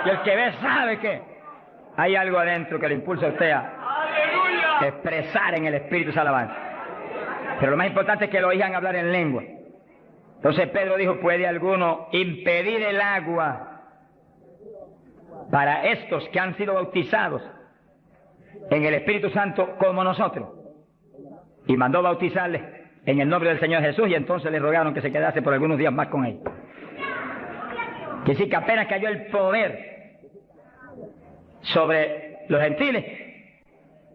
Y el que ve sabe que hay algo adentro que le impulsa a usted a expresar en el Espíritu esa alabanza. Pero lo más importante es que lo oigan hablar en lengua. Entonces Pedro dijo, ¿puede alguno impedir el agua para estos que han sido bautizados en el Espíritu Santo como nosotros? Y mandó bautizarles en el nombre del Señor Jesús, y entonces le rogaron que se quedase por algunos días más con él. Que sí, que apenas cayó el poder sobre los gentiles,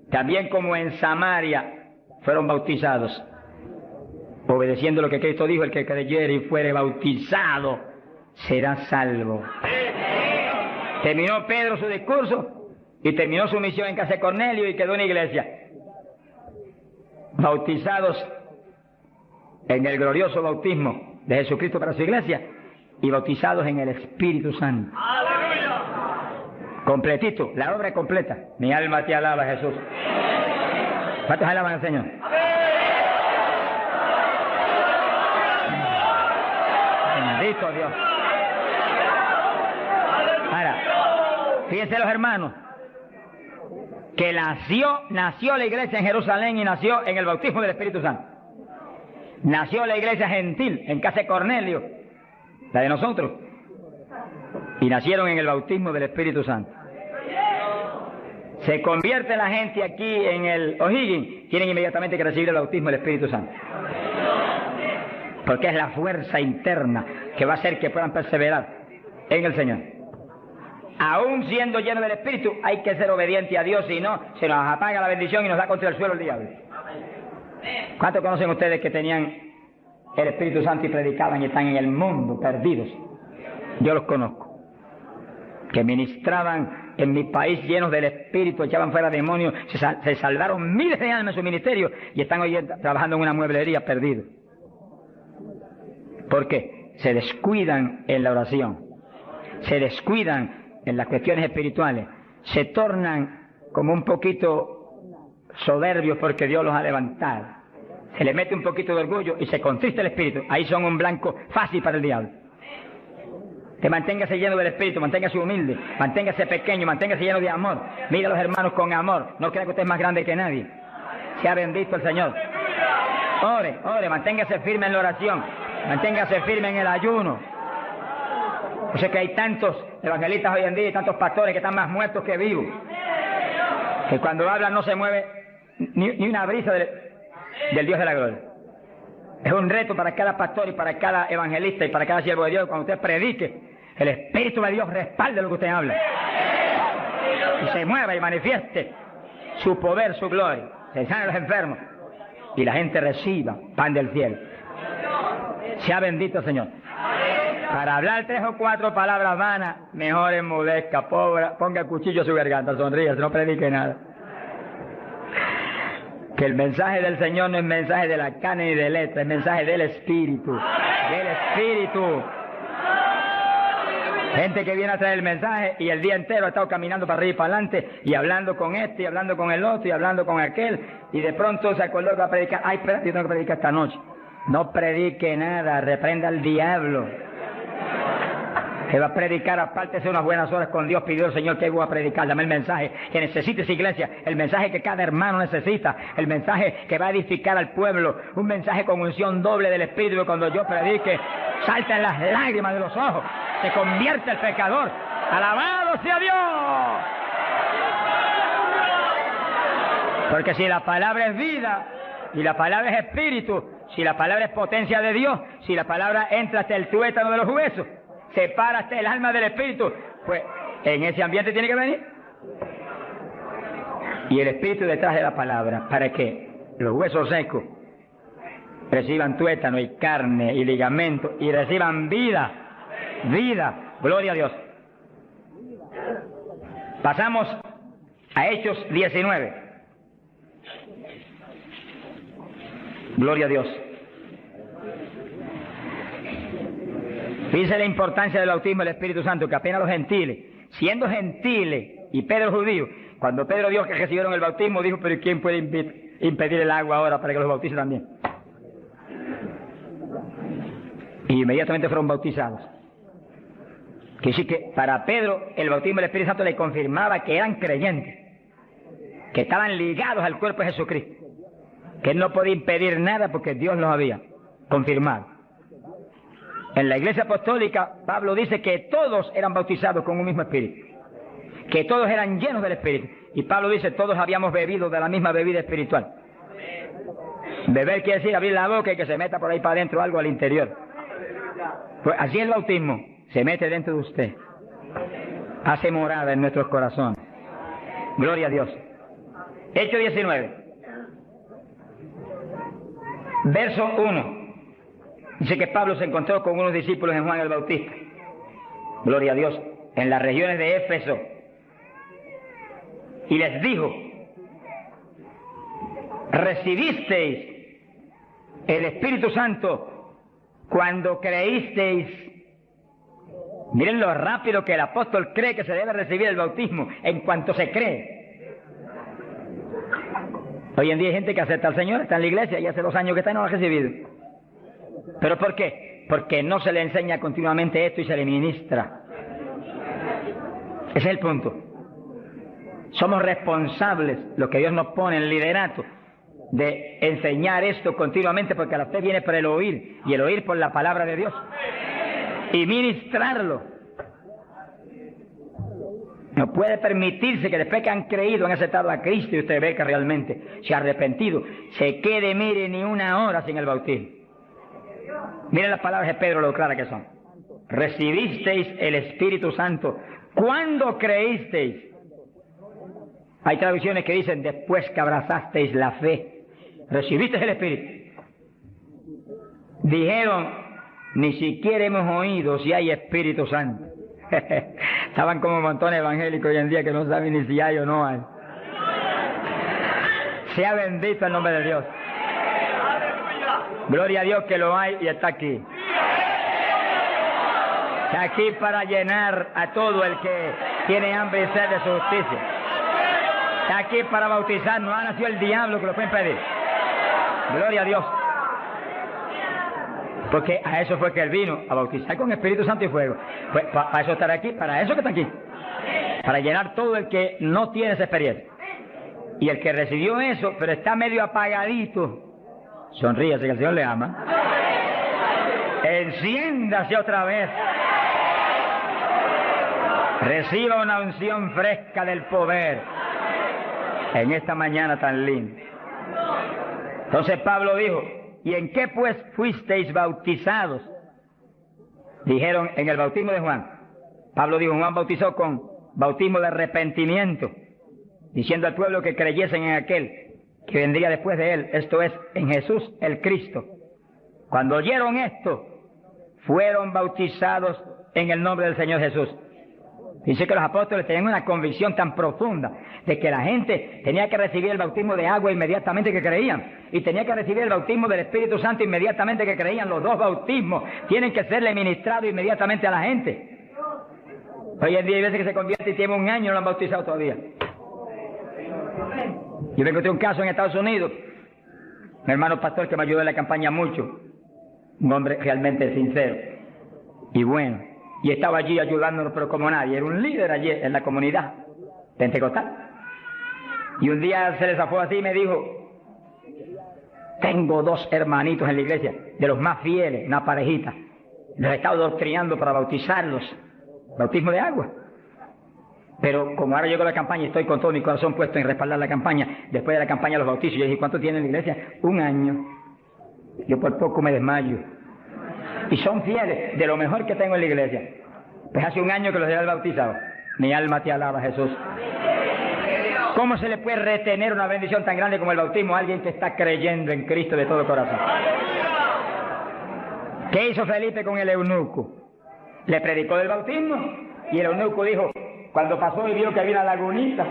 también como en Samaria fueron bautizados. obedeciendo lo que Cristo dijo, el que creyere y fuere bautizado será salvo. Terminó Pedro su discurso y terminó su misión en casa de Cornelio y quedó una iglesia. Bautizados en el glorioso bautismo de Jesucristo para su iglesia y bautizados en el Espíritu Santo. ¡Aleluya! Completito, la obra es completa. Mi alma te alaba, Jesús. ¿Cuántos alaban al Señor? Bendito Dios. Ahora, fíjense los hermanos, que nació la iglesia en Jerusalén y nació en el bautismo del Espíritu Santo. Nació la iglesia gentil en casa de Cornelio, la de nosotros, y nacieron en el bautismo del Espíritu Santo. Se convierte la gente aquí en el O'Higgins, tienen inmediatamente que recibir el bautismo del Espíritu Santo, porque es la fuerza interna que va a hacer que puedan perseverar en el Señor. Aún siendo lleno del Espíritu, hay que ser obediente a Dios, si no, se nos apaga la bendición y nos da contra el suelo el diablo. ¿Cuántos conocen ustedes que tenían el Espíritu Santo y predicaban y están en el mundo perdidos? Yo los conozco. Que ministraban en mi país llenos del Espíritu, echaban fuera demonios, se salvaron miles de almas en su ministerio y están hoy trabajando en una mueblería perdidos. ¿Por qué? Se descuidan en la oración, se descuidan en las cuestiones espirituales, se tornan como un poquito soberbios porque Dios los ha levantado, se le mete un poquito de orgullo y se contrista el espíritu. Ahí son un blanco fácil para el diablo. Que manténgase lleno del Espíritu, manténgase humilde, manténgase pequeño, manténgase lleno de amor. Mira a los hermanos con amor, no crea que usted es más grande que nadie. Sea bendito el Señor. Ore, manténgase firme en la oración, manténgase firme en el ayuno. O sea que hay tantos evangelistas hoy en día y tantos pastores que están más muertos que vivos, que cuando hablan no se mueve ni una brisa del Dios de la gloria. Es un reto para cada pastor y para cada evangelista y para cada siervo de Dios. Cuando usted predique, el Espíritu de Dios respalde lo que usted habla y se mueva y manifieste su poder, su gloria, se sane a los enfermos y la gente reciba pan del cielo. Sea bendito el Señor. Para hablar 3 o 4 palabras vanas, mejor enmudezca, ponga el cuchillo a su garganta, sonríe, no predique nada. Que el mensaje del Señor no es mensaje de la carne ni de letra, es mensaje del Espíritu. Del Espíritu. Gente que viene a traer el mensaje y el día entero ha estado caminando para arriba y para adelante y hablando con este y hablando con el otro y hablando con aquel y de pronto se acordó que va a predicar. Ay, espérate, yo tengo que predicar esta noche. No predique nada, reprenda al diablo. Que va a predicar, apártese unas buenas horas con Dios, pidió el Señor que voy a predicar, dame el mensaje que necesita esa iglesia, el mensaje que cada hermano necesita, el mensaje que va a edificar al pueblo, un mensaje con unción doble del Espíritu, que cuando yo predique, salten las lágrimas de los ojos, se convierte el pecador, alabado sea Dios. Porque si la palabra es vida, y la palabra es espíritu, si la palabra es potencia de Dios, si la palabra entra hasta el tuétano de los huesos, separa hasta el alma del espíritu, pues en ese ambiente tiene que venir. Y el espíritu detrás de la palabra, para que los huesos secos reciban tuétano y carne y ligamento y reciban vida, vida, gloria a Dios. Pasamos a Hechos 19. Gloria a Dios. Fíjense la importancia del bautismo del Espíritu Santo, que apenas los gentiles, siendo gentiles y Pedro judío, cuando Pedro vio que recibieron el bautismo, dijo, pero ¿quién puede impedir el agua ahora para que los bautice también? Y inmediatamente fueron bautizados. Que sí que para Pedro el bautismo del Espíritu Santo le confirmaba que eran creyentes, que estaban ligados al cuerpo de Jesucristo, que él no podía impedir nada porque Dios los había confirmado. En la Iglesia Apostólica, Pablo dice que todos eran bautizados con un mismo espíritu, que todos eran llenos del Espíritu. Y Pablo dice, todos habíamos bebido de la misma bebida espiritual. Beber quiere decir abrir la boca y que se meta por ahí para adentro algo al interior. Pues así el bautismo se mete dentro de usted, hace morada en nuestros corazones. Gloria a Dios. Hechos 19, verso 1. Dice que Pablo se encontró con unos discípulos en Juan el Bautista, gloria a Dios, en las regiones de Éfeso, y les dijo: ¿recibisteis el Espíritu Santo cuando creísteis? Miren lo rápido que el apóstol cree que se debe recibir el bautismo, en cuanto se cree. Hoy en día hay gente que acepta al Señor, está en la iglesia y hace 2 años que está y no lo ha recibido. ¿Pero por qué? Porque no se le enseña continuamente esto y se le ministra. Ese es el punto. Somos responsables, lo que Dios nos pone en el liderato, de enseñar esto continuamente, porque la fe viene por el oír, y el oír por la palabra de Dios, y ministrarlo. No puede permitirse que después que han creído, han aceptado a Cristo, y usted ve que realmente se ha arrepentido, se quede, mire, ni una hora sin el bautismo. Miren las palabras de Pedro, lo claras que son. Recibisteis el Espíritu Santo cuando creísteis. Hay traducciones que dicen después que abrazasteis la fe. Recibisteis el Espíritu. Dijeron: ni siquiera hemos oído si hay Espíritu Santo. Estaban como montones evangélicos hoy en día que no saben ni si hay o no hay. Sea bendito el nombre de Dios. Gloria a Dios que lo hay y está aquí. Está aquí para llenar a todo el que tiene hambre y sed de su justicia. Está aquí para bautizar. No ha nacido el diablo que lo puede impedir. Gloria a Dios. Porque a eso fue que Él vino, a bautizar con Espíritu Santo y fuego. Pues para eso estar aquí, para eso que está aquí. Para llenar todo el que no tiene esa experiencia. Y el que recibió eso, pero está medio apagadito, sonríase que el Señor le ama. Enciéndase otra vez. Reciba una unción fresca del poder en esta mañana tan linda. Entonces Pablo dijo: ¿y en qué pues fuisteis bautizados? Dijeron: en el bautismo de Juan. Pablo dijo: Juan bautizó con bautismo de arrepentimiento, diciendo al pueblo que creyesen en aquel que vendría después de él, esto es, en Jesús el Cristo. Cuando oyeron esto, fueron bautizados en el nombre del Señor Jesús. Dice que los apóstoles tenían una convicción tan profunda de que la gente tenía que recibir el bautismo de agua inmediatamente que creían, y tenía que recibir el bautismo del Espíritu Santo inmediatamente que creían. Los dos bautismos tienen que serle ministrados inmediatamente a la gente. Hoy en día hay veces que se convierte y tiene 1 año y no lo han bautizado todavía. Yo me encontré un caso en Estados Unidos, mi hermano pastor que me ayudó en la campaña mucho, un hombre realmente sincero y bueno, y estaba allí ayudándonos pero como nadie, era un líder allí en la comunidad pentecostal. Y un día se le zafó así y me dijo: tengo 2 hermanitos en la iglesia, de los más fieles, una parejita, los he estado doctrinando para bautizarlos, bautismo de agua. Pero como ahora llegó la campaña y estoy con todo mi corazón puesto en respaldar la campaña, después de la campaña los bautizos, yo dije: ¿cuánto tienen en la iglesia? 1 año. Yo por poco me desmayo. Y son fieles, de lo mejor que tengo en la iglesia. Pues hace 1 año que los he bautizado. Mi alma te alaba, Jesús. ¿Cómo se le puede retener una bendición tan grande como el bautismo a alguien que está creyendo en Cristo de todo corazón? ¿Qué hizo Felipe con el eunuco? Le predicó del bautismo y el eunuco dijo, cuando pasó y vio que había una lagunita,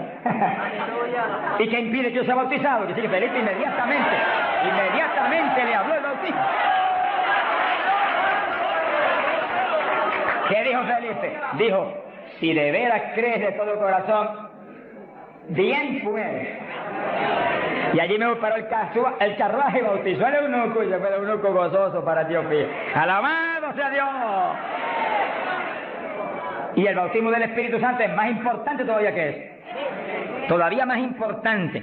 ¿y qué impide que yo sea bautizado? Que sí, que Felipe inmediatamente le habló el bautismo. ¿Qué dijo Felipe? Dijo, si de veras crees de todo corazón, bien puedes. Y allí me paró el carruaje y bautizó al eunuco, y se fue el eunuco gozoso para Dios mío. ¡Alabado sea Dios! Y el bautismo del Espíritu Santo es más importante todavía que eso. Todavía más importante.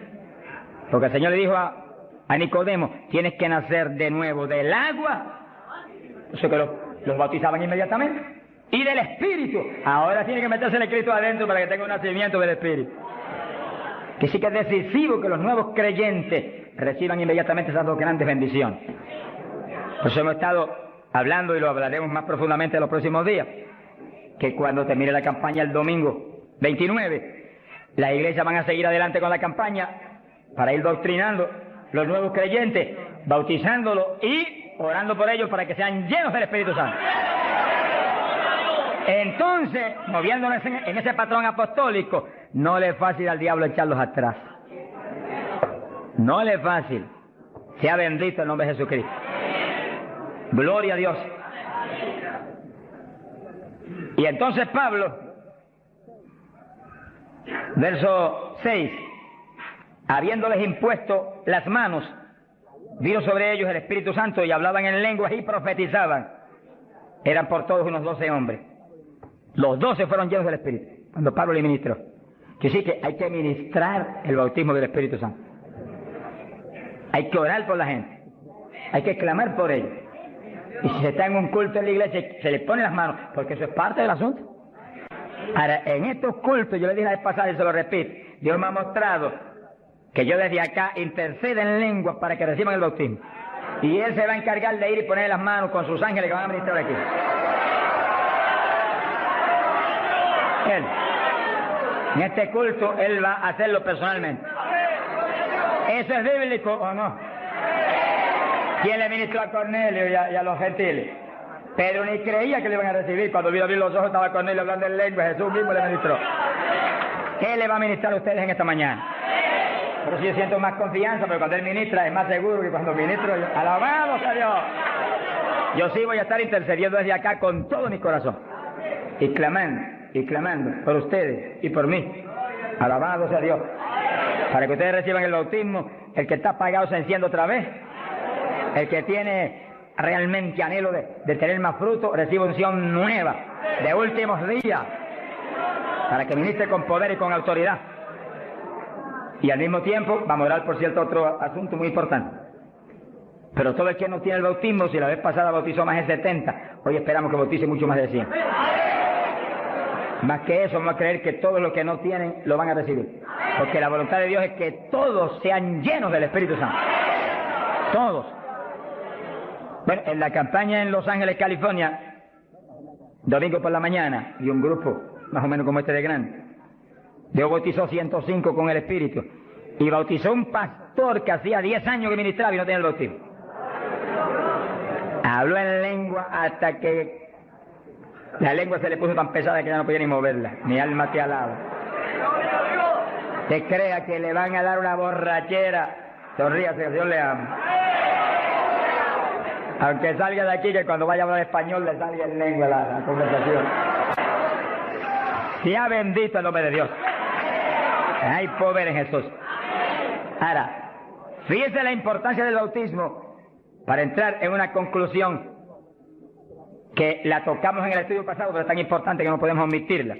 Porque el Señor le dijo a Nicodemo, tienes que nacer de nuevo del agua. Eso que los bautizaban inmediatamente. Y del Espíritu. Ahora tiene que meterse el Cristo adentro para que tenga un nacimiento del Espíritu. Que sí que es decisivo que los nuevos creyentes reciban inmediatamente esas 2 grandes bendiciones. Por eso hemos estado hablando, y lo hablaremos más profundamente en los próximos días, que cuando termine la campaña el domingo 29, las iglesias van a seguir adelante con la campaña para ir doctrinando los nuevos creyentes, bautizándolos y orando por ellos para que sean llenos del Espíritu Santo. Entonces, moviéndonos en ese patrón apostólico, no le es fácil al diablo echarlos atrás. No le es fácil. Sea bendito el nombre de Jesucristo. Gloria a Dios. Y entonces Pablo, verso 6, habiéndoles impuesto las manos, vino sobre ellos el Espíritu Santo y hablaban en lenguas y profetizaban. Eran por todos unos 12 hombres. Los 12 fueron llenos del Espíritu, cuando Pablo le ministró. Que sí que hay que ministrar el bautismo del Espíritu Santo. Hay que orar por la gente. Hay que clamar por ellos. Y si se está en un culto en la iglesia, se le pone las manos, porque eso es parte del asunto. Ahora, en estos cultos, yo le dije la vez pasada y se lo repito, Dios me ha mostrado que yo desde acá intercedo en lenguas para que reciban el bautismo. Y Él se va a encargar de ir y poner las manos con sus ángeles que van a ministrar aquí. Él. En este culto, Él va a hacerlo personalmente. ¿Eso es bíblico o no? ¿Quién le ministró a Cornelio y a los gentiles? Pedro ni creía que le iban a recibir. Cuando vino a abrir los ojos estaba Cornelio hablando en lengua. Jesús mismo le ministró. ¿Qué le va a ministrar a ustedes en esta mañana? Pero si yo siento más confianza, pero cuando Él ministra es más seguro que cuando ministro yo. ¡Alabado sea Dios! Yo sí voy a estar intercediendo desde acá con todo mi corazón. Y clamando por ustedes y por mí. Alabado sea Dios. Para que ustedes reciban el bautismo, el que está apagado se enciende otra vez. El que tiene realmente anhelo de tener más fruto, recibe unción nueva, de últimos días, para que ministre con poder y con autoridad. Y al mismo tiempo, vamos a orar por cierto otro asunto muy importante. Pero todo el que no tiene el bautismo, si la vez pasada bautizó más de 70, hoy esperamos que bautice mucho más de 100. Más que eso, vamos a creer que todos los que no tienen lo van a recibir. Porque la voluntad de Dios es que todos sean llenos del Espíritu Santo. Todos. Bueno, en la campaña en Los Ángeles, California, domingo por la mañana, y un grupo más o menos como este de grande, Dios bautizó 105 con el Espíritu. Y bautizó un pastor que hacía 10 años que ministraba y no tenía el bautismo. Habló en lengua hasta que la lengua se le puso tan pesada que ya no podía ni moverla. Mi alma te alaba. Te crea que le van a dar una borrachera. Sonríase, que Dios le ama. Aunque salga de aquí, que cuando vaya a hablar español le salga en lengua la conversación. Sea bendito el nombre de Dios. Hay poder en Jesús. Ahora, fíjese la importancia del bautismo para entrar en una conclusión que la tocamos en el estudio pasado, pero es tan importante que no podemos omitirla.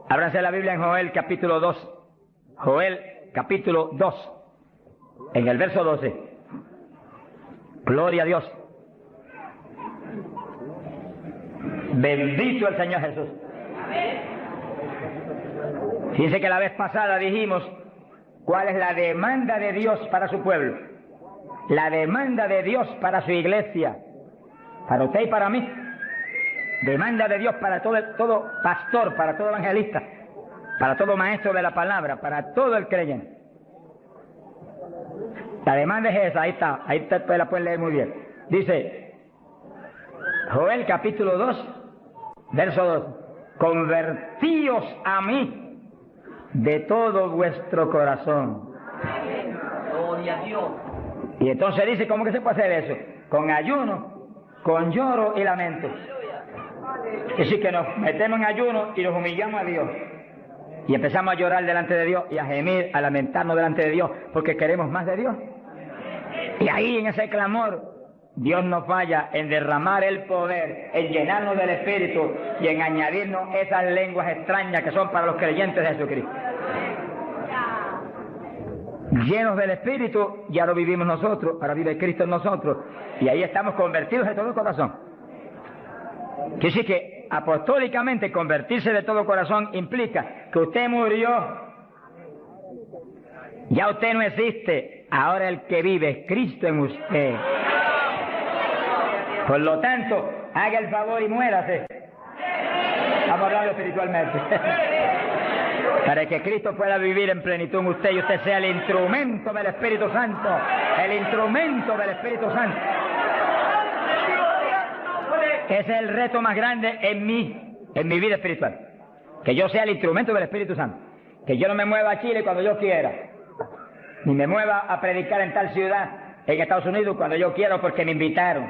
Ábranse la Biblia en Joel capítulo 2. Joel capítulo 2, en el verso 12. Gloria a Dios. Bendito el Señor Jesús. Fíjense que la vez pasada dijimos cuál es la demanda de Dios para su pueblo. La demanda de Dios para su iglesia. Para usted y para mí. Demanda de Dios para todo pastor, para todo evangelista, para todo maestro de la palabra, para todo el creyente. La demanda es esa, ahí está, ahí usted la puede leer muy bien. Dice, Joel capítulo 2, verso 2, convertíos a mí de todo vuestro corazón. Gloria a Dios. Y entonces dice, ¿cómo que se puede hacer eso? Con ayuno, con lloro y lamento. Es decir, que nos metemos en ayuno y nos humillamos a Dios. Y empezamos a llorar delante de Dios y a gemir, a lamentarnos delante de Dios, porque queremos más de Dios. Y ahí en ese clamor, Dios no falla en derramar el poder, en llenarnos del Espíritu y en añadirnos esas lenguas extrañas que son para los creyentes de Jesucristo. Llenos del Espíritu, ya lo vivimos nosotros, ahora vive Cristo en nosotros, y ahí estamos convertidos de todo corazón. Quiere decir que apostólicamente convertirse de todo corazón implica que usted murió, ya usted no existe, ahora el que vive es Cristo en usted. Por lo tanto, haga el favor y muérase. Vamos a hablarlo espiritualmente. Para que Cristo pueda vivir en plenitud en usted y usted sea el instrumento del Espíritu Santo. El instrumento del Espíritu Santo. Ese es el reto más grande en mi vida espiritual. Que yo sea el instrumento del Espíritu Santo. Que yo no me mueva a Chile cuando yo quiera. Ni me mueva a predicar en tal ciudad, en Estados Unidos, cuando yo quiero porque me invitaron.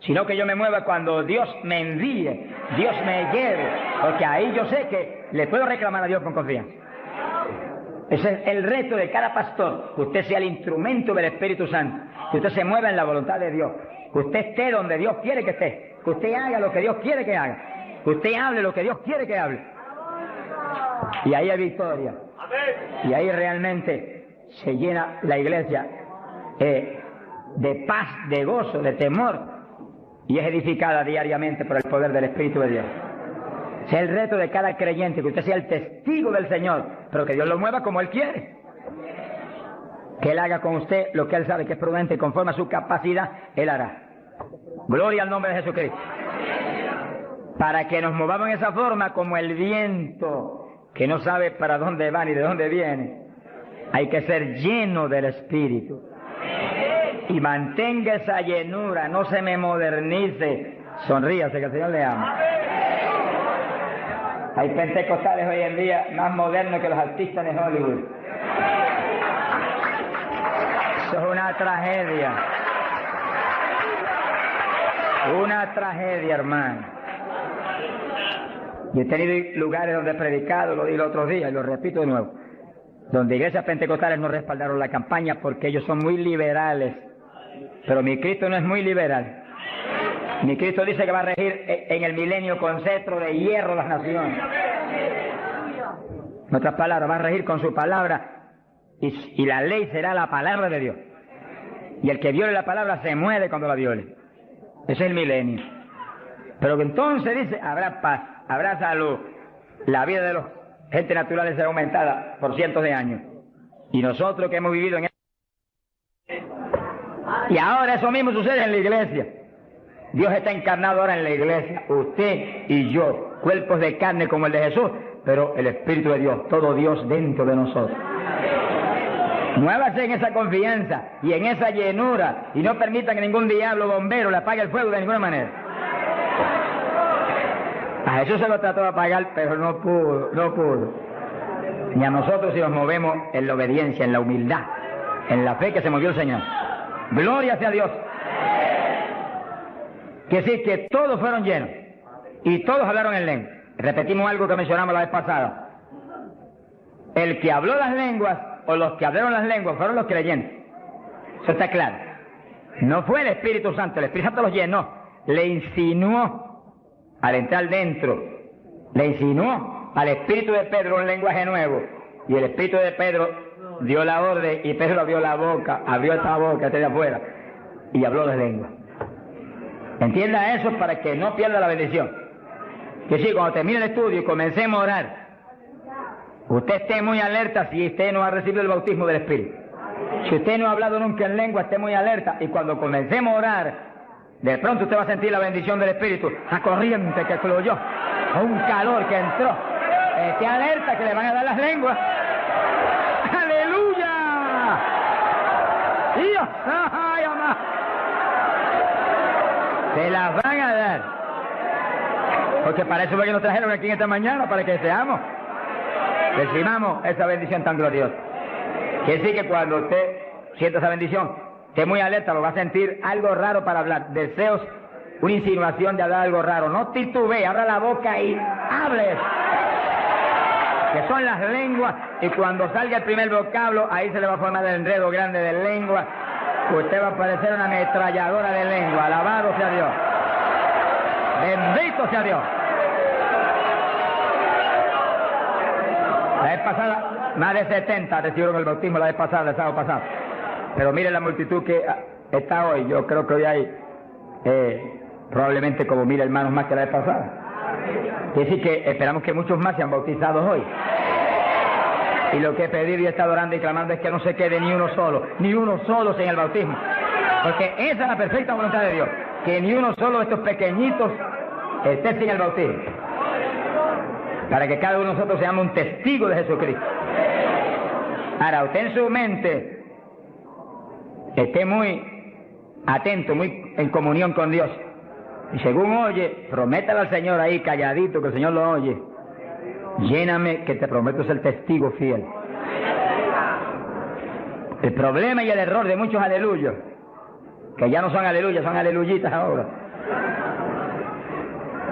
Sino que yo me mueva cuando Dios me envíe, Dios me lleve. Porque ahí yo sé que le puedo reclamar a Dios con confianza. Ese es el reto de cada pastor. Que usted sea el instrumento del Espíritu Santo. Que usted se mueva en la voluntad de Dios. Que usted esté donde Dios quiere que esté. Que usted haga lo que Dios quiere que haga. Que usted hable lo que Dios quiere que hable. Y ahí hay victoria. Y ahí realmente se llena la iglesia de paz, de gozo, de temor. Y es edificada diariamente por el poder del Espíritu de Dios. Ese es el reto de cada creyente, que usted sea el testigo del Señor, pero que Dios lo mueva como Él quiere. Que Él haga con usted lo que Él sabe que es prudente, conforme a su capacidad, Él hará. Gloria al nombre de Jesucristo. Para que nos movamos en esa forma como el viento, que no sabe para dónde va ni de dónde viene. Hay que ser lleno del Espíritu. Y mantenga esa llenura, no se me modernice. Sonríase, que el Señor le ama. Hay pentecostales hoy en día más modernos que los artistas de Hollywood. Eso es una tragedia. Una tragedia, hermano. Y he tenido lugares donde he predicado, lo dije el otro día y lo repito de nuevo, donde iglesias pentecostales no respaldaron la campaña porque ellos son muy liberales. Pero mi Cristo no es muy liberal. Mi Cristo dice que va a regir en el milenio con cetro de hierro las naciones. En otras palabras, va a regir con su palabra y la ley será la palabra de Dios. Y el que viole la palabra se muere cuando la viole. Ese es el milenio. Pero que entonces dice, habrá paz, habrá salud. La vida de los gente naturales será aumentada por cientos de años. Y nosotros que hemos vivido en y ahora eso mismo sucede en la iglesia. Dios está encarnado ahora en la iglesia, usted y yo, cuerpos de carne como el de Jesús, pero el Espíritu de Dios, todo Dios dentro de nosotros. Muévase en esa confianza y en esa llenura y no permita que ningún diablo bombero le apague el fuego de ninguna manera. A Jesús se lo trató de apagar, pero no pudo. Ni a nosotros si nos movemos en la obediencia, en la humildad, en la fe que se movió el Señor. Gloria sea a Dios. Que sí, que todos fueron llenos y todos hablaron en lengua. Repetimos algo que mencionamos la vez pasada. El que habló las lenguas o los que hablaron las lenguas fueron los creyentes. Eso está claro. No fue el Espíritu Santo, el Espíritu Santo los llenó, le insinuó al entrar dentro, le insinuó al Espíritu de Pedro un lenguaje nuevo y el Espíritu de Pedro dio la orden y Pedro abrió la boca, abrió esta boca de afuera y habló las lenguas. Entienda eso para que no pierda la bendición. Que sí, cuando termine el estudio y comencemos a orar, usted esté muy alerta si usted no ha recibido el bautismo del Espíritu. Si usted no ha hablado nunca en lengua, esté muy alerta y cuando comencemos a orar, de pronto usted va a sentir la bendición del Espíritu, la corriente que fluyó, un calor que entró. Esté alerta que le van a dar las lenguas. ¡Aleluya! ¡Dios! ¡Ay, amá! Se las van a dar. Porque para eso fue que nos trajeron aquí en esta mañana, para que seamos, recibamos esa bendición tan gloriosa. Quiere decir que cuando usted sienta esa bendición, esté muy alerta, lo va a sentir algo raro para hablar, deseos, una insinuación de hablar algo raro. No titubee, abra la boca y hable. Que son las lenguas, y cuando salga el primer vocablo, ahí se le va a formar el enredo grande de lengua. Usted va a parecer una ametralladora de lengua. Alabado sea Dios. Bendito sea Dios. La vez pasada, más de 70 recibieron el bautismo la vez pasada, el sábado pasado. Pero mire la multitud que está hoy. Yo creo que hoy hay probablemente como 1000 hermanos más que la vez pasada. Quiere decir que esperamos que muchos más sean bautizados hoy. Y lo que he pedido y he estado orando y clamando es que no se quede ni uno solo sin el bautismo. Porque esa es la perfecta voluntad de Dios. Que ni uno solo de estos pequeñitos esté sin el bautismo. Para que cada uno de nosotros seamos un testigo de Jesucristo. Ahora, usted en su mente esté muy atento, muy en comunión con Dios. Y según oye, prométale al Señor ahí calladito, que el Señor lo oye. Lléname, que te prometo ser testigo fiel. El problema y el error de muchos aleluyos, que ya no son aleluyas, son aleluyitas ahora,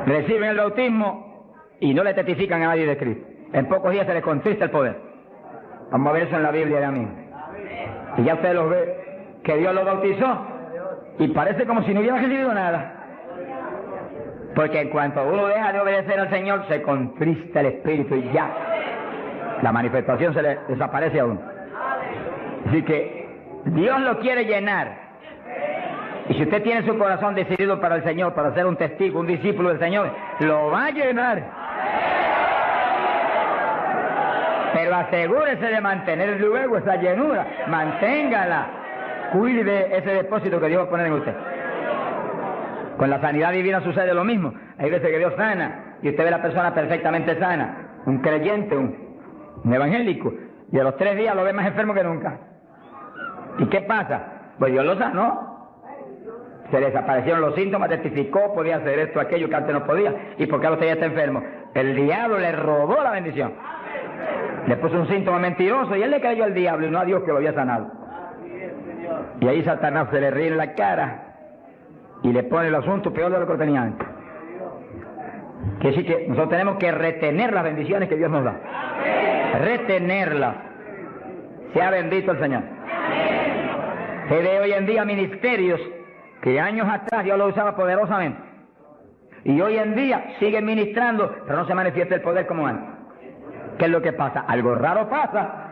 reciben el bautismo y no le testifican a nadie de Cristo. En pocos días se les contrista el poder. Vamos a ver eso en la Biblia ya mismo. Y ya usted los ve, que Dios los bautizó y parece como si no hubiera recibido nada. Porque en cuanto uno deja de obedecer al Señor, se contrista el Espíritu y ya la manifestación se le desaparece a uno. Así que Dios lo quiere llenar. Y si usted tiene su corazón decidido para el Señor, para ser un testigo, un discípulo del Señor, lo va a llenar. Pero asegúrese de mantener luego esa llenura. Manténgala. Cuide ese depósito que Dios va a poner en usted. Con la sanidad divina sucede lo mismo. Hay veces que Dios sana y usted ve a la persona perfectamente sana, un creyente, un evangélico, y a los 3 días lo ve más enfermo que nunca. ¿Y qué pasa? Pues Dios lo sanó. Se desaparecieron los síntomas, testificó, podía hacer esto, aquello que antes no podía. ¿Y por qué ahora usted ya está enfermo? El diablo le robó la bendición. Le puso un síntoma mentiroso y él le creyó al diablo y no a Dios que lo había sanado. Y ahí Satanás se le ríe en la cara y le pone el asunto peor de lo que tenía antes. Quiere decir que nosotros tenemos que retener las bendiciones que Dios nos da. Retenerlas. Sea bendito el Señor. Se ve hoy en día ministerios que años atrás Dios los usaba poderosamente. Y hoy en día siguen ministrando, pero no se manifiesta el poder como antes. ¿Qué es lo que pasa? Algo raro pasa.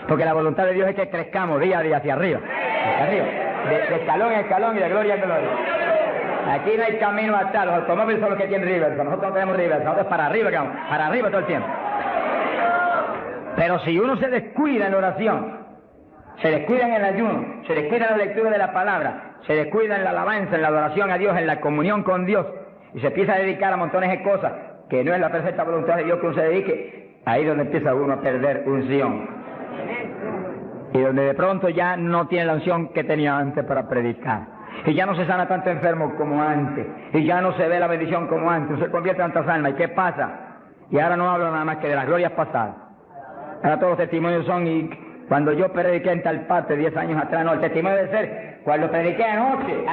Porque la voluntad de Dios es que crezcamos día a día hacia arriba. Hacia arriba. De escalón en escalón y de gloria en gloria. Aquí no hay camino atrás. Los automóviles son los que tienen reversa. Nosotros no tenemos reversa. Nosotros para arriba, para arriba todo el tiempo. Pero si uno se descuida en la oración, se descuida en el ayuno, se descuida en la lectura de la palabra, se descuida en la alabanza, en la adoración a Dios, en la comunión con Dios, y se empieza a dedicar a montones de cosas que no es la perfecta voluntad de Dios que uno se dedique, ahí es donde empieza uno a perder unción. Y donde de pronto ya no tiene la unción que tenía antes para predicar. Y ya no se sana tanto enfermo como antes. Y ya no se ve la bendición como antes. No se convierte en tantas almas. ¿Y qué pasa? Y ahora no hablo nada más que de las glorias pasadas. Ahora todos los testimonios son, y cuando yo prediqué en tal parte 10 años atrás, no, el testimonio debe ser cuando prediqué anoche,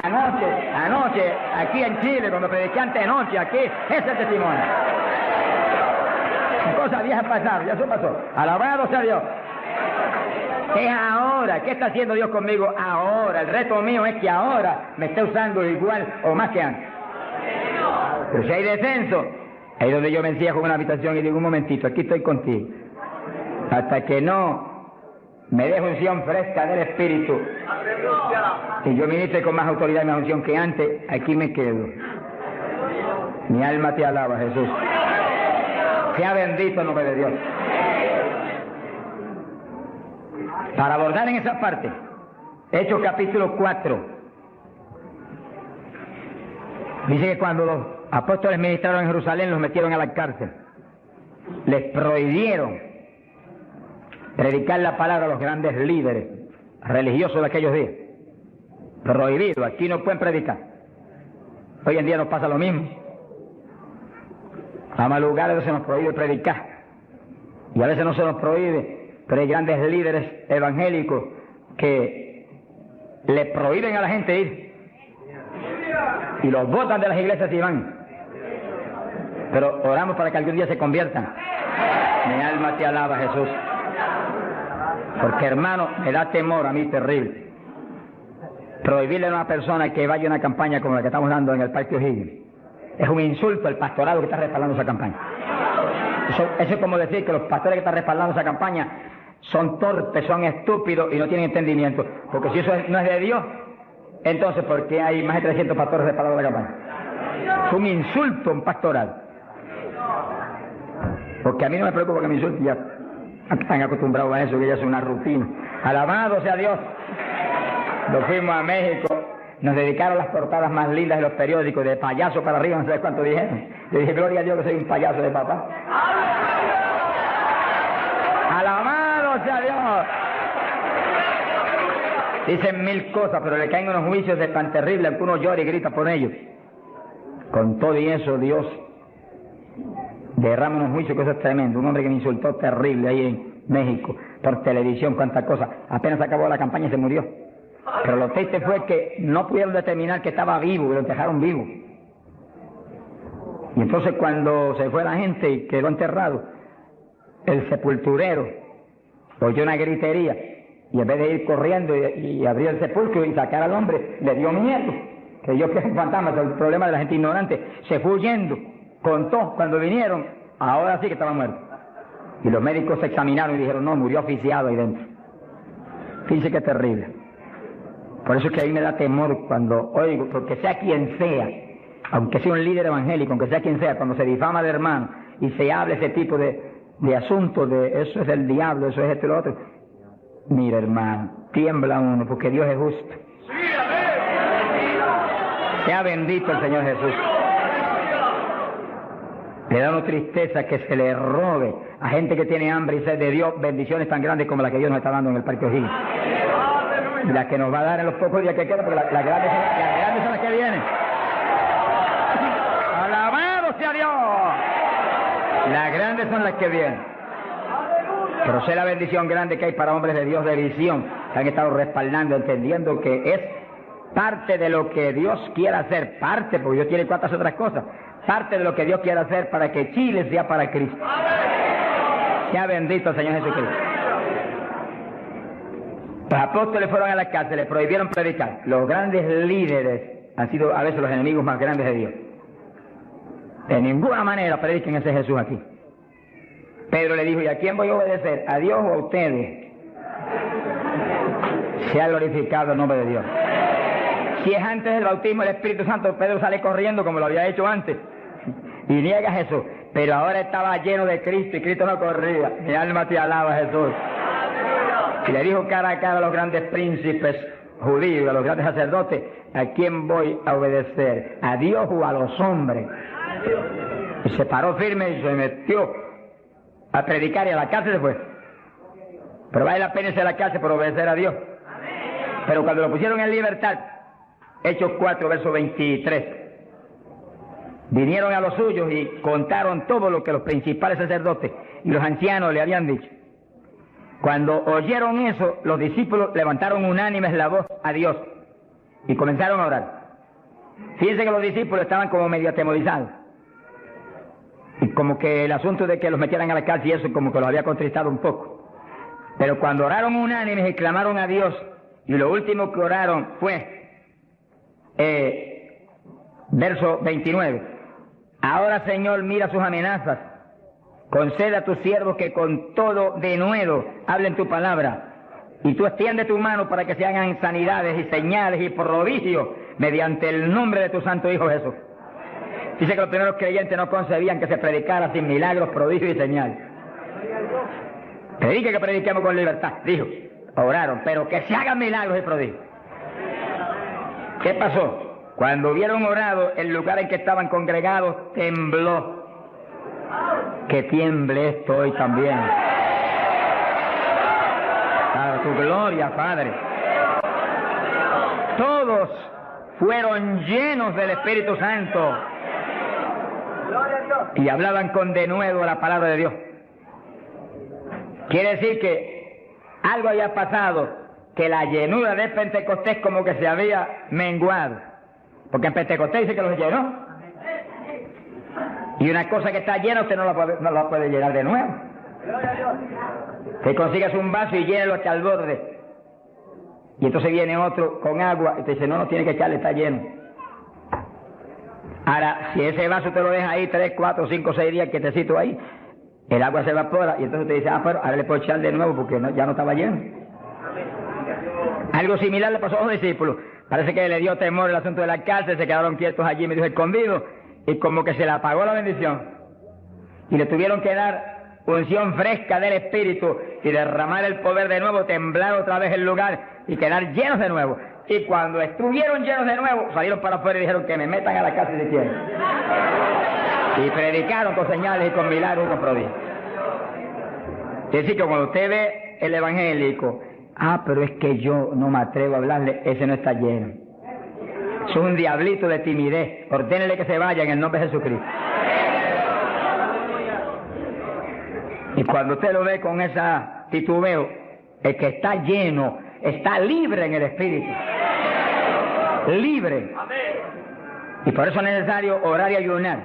aquí en Chile, cuando prediqué antenoche, aquí, ese es el testimonio. Cosas viejas pasadas, ya eso pasó. Alabado sea Dios. Es ahora. ¿Qué está haciendo Dios conmigo ahora? El reto mío es que ahora me esté usando igual o más que antes. Pero si hay descenso, ahí es donde yo me encierro en una habitación y digo, un momentito, aquí estoy contigo. Hasta que no me deje unción fresca del Espíritu y yo ministre con más autoridad y más unción que antes, aquí me quedo. Mi alma te alaba, Jesús. Sea bendito el nombre de Dios. Para abordar en esa parte, Hechos capítulo 4, dice que cuando los apóstoles ministraron en Jerusalén, los metieron a la cárcel. Les prohibieron predicar la palabra a los grandes líderes religiosos de aquellos días. Prohibido, aquí no pueden predicar. Hoy en día nos pasa lo mismo. A más lugares se nos prohíbe predicar. Y a veces no se nos prohíbe. Pero hay grandes líderes evangélicos que le prohíben a la gente ir. Y los botan de las iglesias y van. Pero oramos para que algún día se conviertan. Mi alma te alaba, Jesús. Porque, hermano, me da temor a mí terrible. Prohibirle a una persona que vaya a una campaña como la que estamos dando en el Parque O'Higgins. Es un insulto al pastorado que está respaldando esa campaña. Eso es como decir que los pastores que están respaldando esa campaña son torpes, son estúpidos y no tienen entendimiento. Porque si eso no es de Dios, entonces ¿por qué hay más de 300 pastores respaldando la campaña? Es un insulto a un pastoral. Porque a mí no me preocupa que me insulten, ya están acostumbrados a eso, que ya es una rutina. Alabado sea Dios. Nos fuimos a México, nos dedicaron las portadas más lindas de los periódicos, de payaso para arriba, no sé cuánto dijeron. Yo dije, gloria a Dios que soy un payaso de papá. Alabado sea Dios. Dicen 1000 cosas, pero le caen unos juicios de tan terribles, que uno llora y grita por ellos. Con todo y eso, Dios derrama unos juicios que eso es tremendo. Un hombre que me insultó terrible ahí en México, por televisión, cuántas cosas. Apenas acabó la campaña y se murió. Pero lo triste fue que no pudieron determinar que estaba vivo y lo dejaron vivo. Y entonces cuando se fue la gente y quedó enterrado, el sepulturero oyó una gritería y en vez de ir corriendo y abrir el sepulcro y sacar al hombre, le dio miedo. Creyó que es un fantasma, el problema de la gente ignorante. Se fue huyendo, contó cuando vinieron, ahora sí que estaba muerto. Y los médicos se examinaron y dijeron, no, murió asfixiado ahí dentro. Fíjense qué terrible. Por eso es que a mí me da temor cuando oigo, porque sea quien sea, aunque sea un líder evangélico, aunque sea quien sea, cuando se difama de hermano y se habla ese tipo de asuntos, de eso es del diablo, eso es esto y lo otro. Mira, hermano, tiembla uno, porque Dios es justo. Sea bendito el Señor Jesús. Le da una tristeza que se le robe a gente que tiene hambre y sed de Dios bendiciones tan grandes como las que Dios nos está dando en el Parque O'Higgins. Y las que nos va a dar en los pocos días que quedan, porque las grandes son las que vienen. ¡Alabado sea Dios! Las grandes son las que vienen. Pero sé la bendición grande que hay para hombres de Dios de visión, que han estado respaldando, entendiendo que es parte de lo que Dios quiere hacer, parte, porque Dios tiene cuantas otras cosas, parte de lo que Dios quiere hacer para que Chile sea para Cristo. Sea bendito el Señor Jesucristo. Los apóstoles fueron a la cárcel, les prohibieron predicar. Los grandes líderes han sido a veces los enemigos más grandes de Dios. De ninguna manera prediquen ese Jesús aquí. Pedro le dijo, ¿y a quién voy a obedecer? ¿A Dios o a ustedes? Sea glorificado el nombre de Dios. Si es antes del bautismo del Espíritu Santo, Pedro sale corriendo como lo había hecho antes y niega a Jesús. Pero ahora estaba lleno de Cristo y Cristo no corría. Mi alma te alaba, Jesús. Y le dijo cara a cara a los grandes príncipes judíos, a los grandes sacerdotes, ¿a quién voy a obedecer? ¿A Dios o a los hombres? Y se paró firme y se metió a predicar y a la cárcel se fue. Pero vale la pena irse a la cárcel por obedecer a Dios. Pero cuando lo pusieron en libertad, Hechos 4, verso 23, vinieron a los suyos y contaron todo lo que los principales sacerdotes y los ancianos le habían dicho. Cuando oyeron eso, los discípulos levantaron unánimes la voz a Dios y comenzaron a orar. Fíjense que los discípulos estaban como medio atemorizados. Y como que el asunto de que los metieran a la cárcel y eso como que los había contristado un poco. Pero cuando oraron unánimes y clamaron a Dios, y lo último que oraron fue, verso 29, ahora Señor mira sus amenazas, concede a tus siervos que con todo denuedo hablen tu palabra, y tú extiende tu mano para que se hagan sanidades y señales y prodigios mediante el nombre de tu santo Hijo Jesús. Dice que los primeros creyentes no concebían que se predicara sin milagros, prodigios y señales. Predique que prediquemos con libertad, dijo. Oraron, pero que se hagan milagros y prodigios. ¿Qué pasó? Cuando hubieron orado, el lugar en que estaban congregados tembló. Que tiemble esto hoy también. Para tu gloria, Padre. Todos fueron llenos del Espíritu Santo y hablaban con denuedo la palabra de Dios. Quiere decir que algo había pasado, que la llenura de Pentecostés como que se había menguado, porque en Pentecostés dice que los llenó, y una cosa que está llena usted no la puede llenar de nuevo. Te consigues un vaso y llénalo hasta el borde, y entonces viene otro con agua y te dice no tiene que echarle, está lleno. Ahora, si ese vaso te lo deja ahí 3, 4, 5, 6 días quietecito ahí, el agua se evapora y entonces te dice, pero ahora le puedo echar de nuevo porque ya no estaba lleno. Algo similar le pasó a los discípulos. Parece que le dio temor el asunto de la cárcel, se quedaron quietos allí, me dijo escondidos, y como que se le apagó la bendición. Y le tuvieron que dar unción fresca del Espíritu y derramar el poder de nuevo, temblar otra vez el lugar y quedar llenos de nuevo. Y cuando estuvieron llenos de nuevo, salieron para afuera y dijeron que me metan a la cárcel si quieren. Y predicaron con señales y con milagros y con prodigios. Es decir, que cuando usted ve el evangélico, pero es que yo no me atrevo a hablarle, ese no está lleno. Es un diablito de timidez. Ordénele que se vaya en el nombre de Jesucristo. Y cuando usted lo ve con esa titubeo, el que está lleno, está libre en el Espíritu. Libre. Y por eso es necesario orar y ayunar.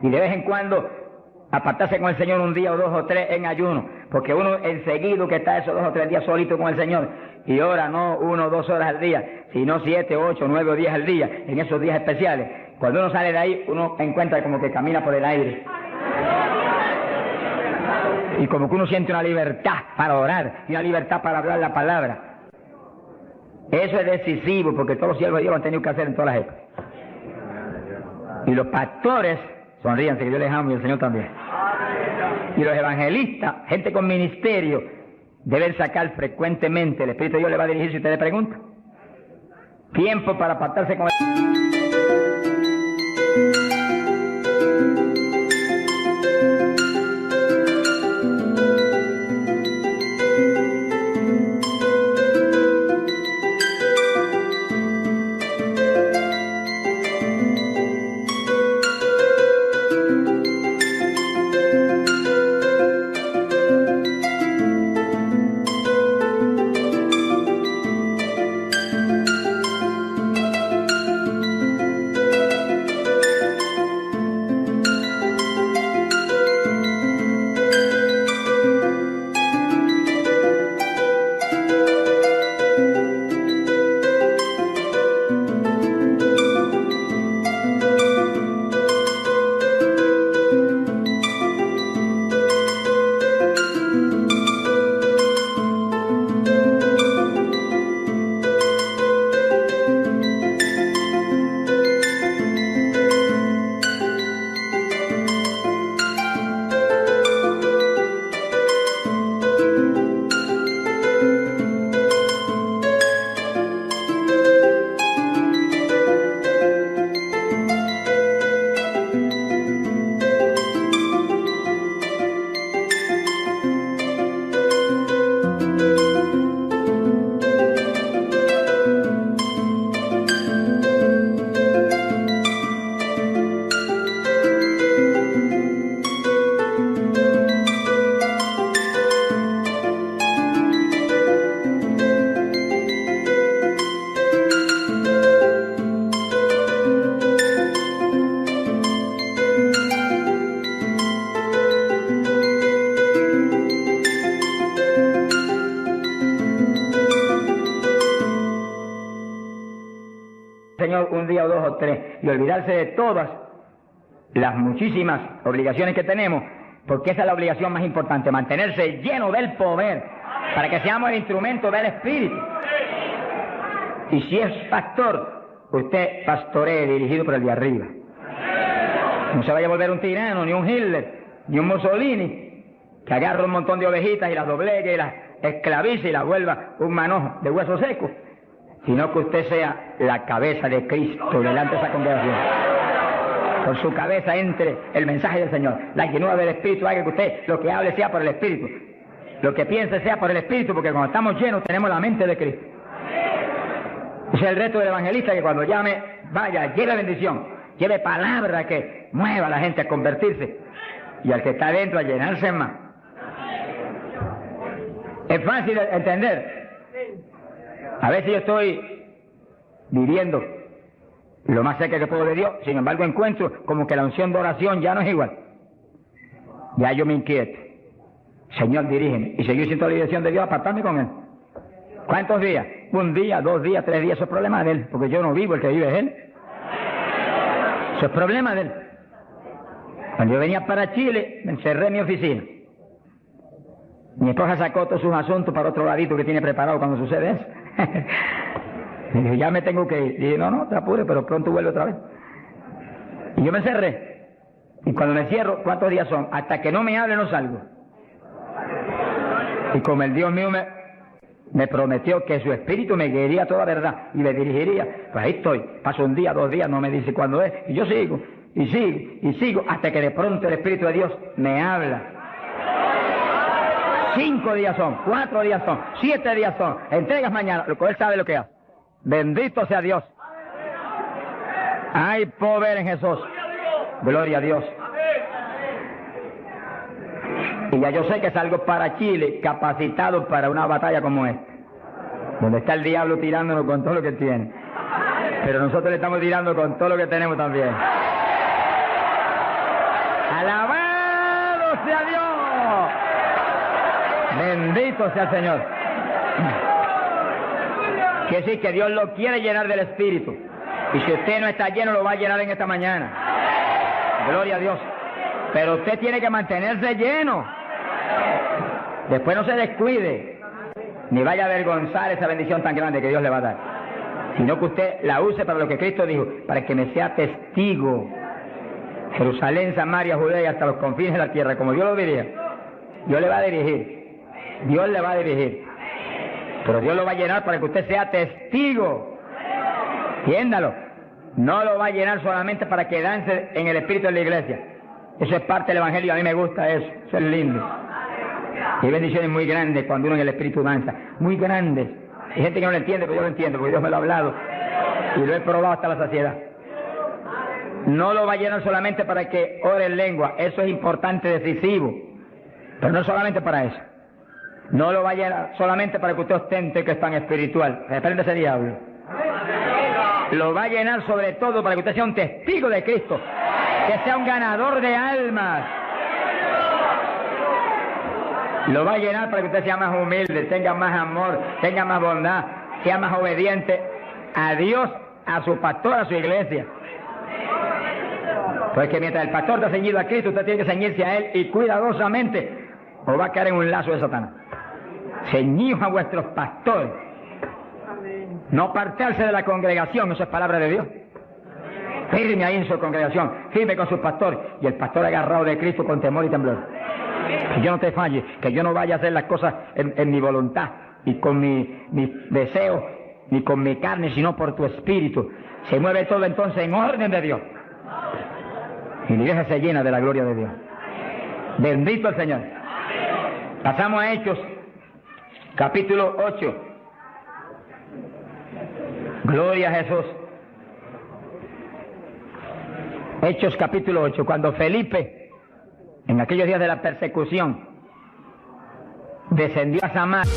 Y de vez en cuando apartarse con el Señor un día o dos o tres en ayuno. Porque uno enseguida que está esos 2 o 3 días solito con el Señor y ora no 1 o 2 horas al día, sino 7, 8, 9 o 10 al día, en esos días especiales. Cuando uno sale de ahí, uno encuentra como que camina por el aire. Y como que uno siente una libertad para orar y una libertad para hablar la palabra. Eso es decisivo, porque todos los siervos de Dios lo han tenido que hacer en todas las épocas. Y los pastores, sonríanse que yo les amo y el Señor también. Y los evangelistas, gente con ministerio, deben sacar frecuentemente, el Espíritu de Dios le va a dirigir si usted le pregunta, tiempo para apartarse con él. Señor un día o 2 o 3 y olvidarse de todas las muchísimas obligaciones que tenemos, porque esa es la obligación más importante, mantenerse lleno del poder para que seamos el instrumento del Espíritu. Y si es pastor, usted pastoree dirigido por el de arriba. No se vaya a volver un tirano, ni un Hitler, ni un Mussolini, que agarre un montón de ovejitas y las doblegue y las esclavice y las vuelva un manojo de huesos secos, sino que usted sea la cabeza de Cristo delante de esa congregación. Por su cabeza entre el mensaje del Señor. La llenura del Espíritu haga que usted lo que hable sea por el Espíritu. Lo que piense sea por el Espíritu, porque cuando estamos llenos tenemos la mente de Cristo. Ese es el reto del evangelista, que cuando llame, vaya, lleve bendición, lleve palabra que mueva a la gente a convertirse y al que está adentro a llenarse más. Es fácil de entender. A veces yo estoy viviendo lo más cerca que puedo de Dios, sin embargo encuentro como que la unción de oración ya no es igual. Ya yo me inquieto. Señor, dirígeme. Y seguir siendo la dirección de Dios, apartarme con Él. ¿Cuántos días? 1 día, 2 días, 3 días, eso es problema de Él, porque yo no vivo, el que vive es Él. Eso es problema de Él. Cuando yo venía para Chile, me encerré en mi oficina. Mi esposa sacó todos sus asuntos para otro ladito que tiene preparado cuando sucede eso. Y dije, ya me tengo que ir. Y dije, no, te apures, pero pronto vuelvo otra vez. Y yo me encerré. Y cuando me cierro, ¿cuántos días son? Hasta que no me hable, no salgo. Y como el Dios mío me prometió que su espíritu me guiaría toda verdad y me dirigiría, pues ahí estoy. Paso 1 día, 2 días, no me dice cuándo es. Y yo sigo, y sigo, y sigo, hasta que de pronto el Espíritu de Dios me habla. 5 días son, 4 días son, 7 días son, entregas mañana, lo que Él sabe lo que hace. Bendito sea Dios. Hay poder en Jesús. Gloria a Dios. Y ya yo sé que salgo para Chile capacitado para una batalla como esta, donde está el diablo tirándonos con todo lo que tiene. Pero nosotros le estamos tirando con todo lo que tenemos también. ¡Alabado sea Dios! Bendito sea el Señor. Quiere decir que Dios lo quiere llenar del Espíritu. Y si usted no está lleno, lo va a llenar en esta mañana. Gloria a Dios. Pero usted tiene que mantenerse lleno. Después no se descuide, ni vaya a avergonzar esa bendición tan grande que Dios le va a dar, sino que usted la use para lo que Cristo dijo, para que me sea testigo. Jerusalén, Samaria, Judea y hasta los confines de la tierra, como Dios lo diría. Dios le va a dirigir. Dios le va a dirigir. Pero Dios lo va a llenar para que usted sea testigo. Entiéndalo. No lo va a llenar solamente para que dance en el espíritu de la iglesia. Eso es parte del evangelio. A mí me gusta eso. Eso es lindo. Y hay bendiciones muy grandes cuando uno en el espíritu danza. Muy grandes. Hay gente que no lo entiende, pero yo lo entiendo, porque Dios me lo ha hablado. Y lo he probado hasta la saciedad. No lo va a llenar solamente para que ore en lengua. Eso es importante, decisivo. Pero no solamente para eso. No lo va a llenar solamente para que usted ostente que es tan espiritual. Reprende ese diablo. Lo va a llenar sobre todo para que usted sea un testigo de Cristo. Que sea un ganador de almas. Lo va a llenar para que usted sea más humilde, tenga más amor, tenga más bondad, sea más obediente a Dios, a su pastor, a su iglesia. Pues que mientras el pastor está ceñido a Cristo, usted tiene que ceñirse a Él y cuidadosamente, o va a caer en un lazo de Satanás. Ceñidos a vuestros pastores. No apartarse de la congregación, eso es palabra de Dios. Firme ahí en su congregación, firme con sus pastores, y el pastor agarrado de Cristo con temor y temblor. Que yo no te falle, que yo no vaya a hacer las cosas en mi voluntad, y con mi deseo, ni con mi carne, sino por tu espíritu. Se mueve todo entonces en orden de Dios. Y la iglesia se llena de la gloria de Dios. Bendito el Señor. Pasamos a Hechos, capítulo 8. Gloria a Jesús. Hechos capítulo 8, cuando Felipe, en aquellos días de la persecución, descendió a Samaria.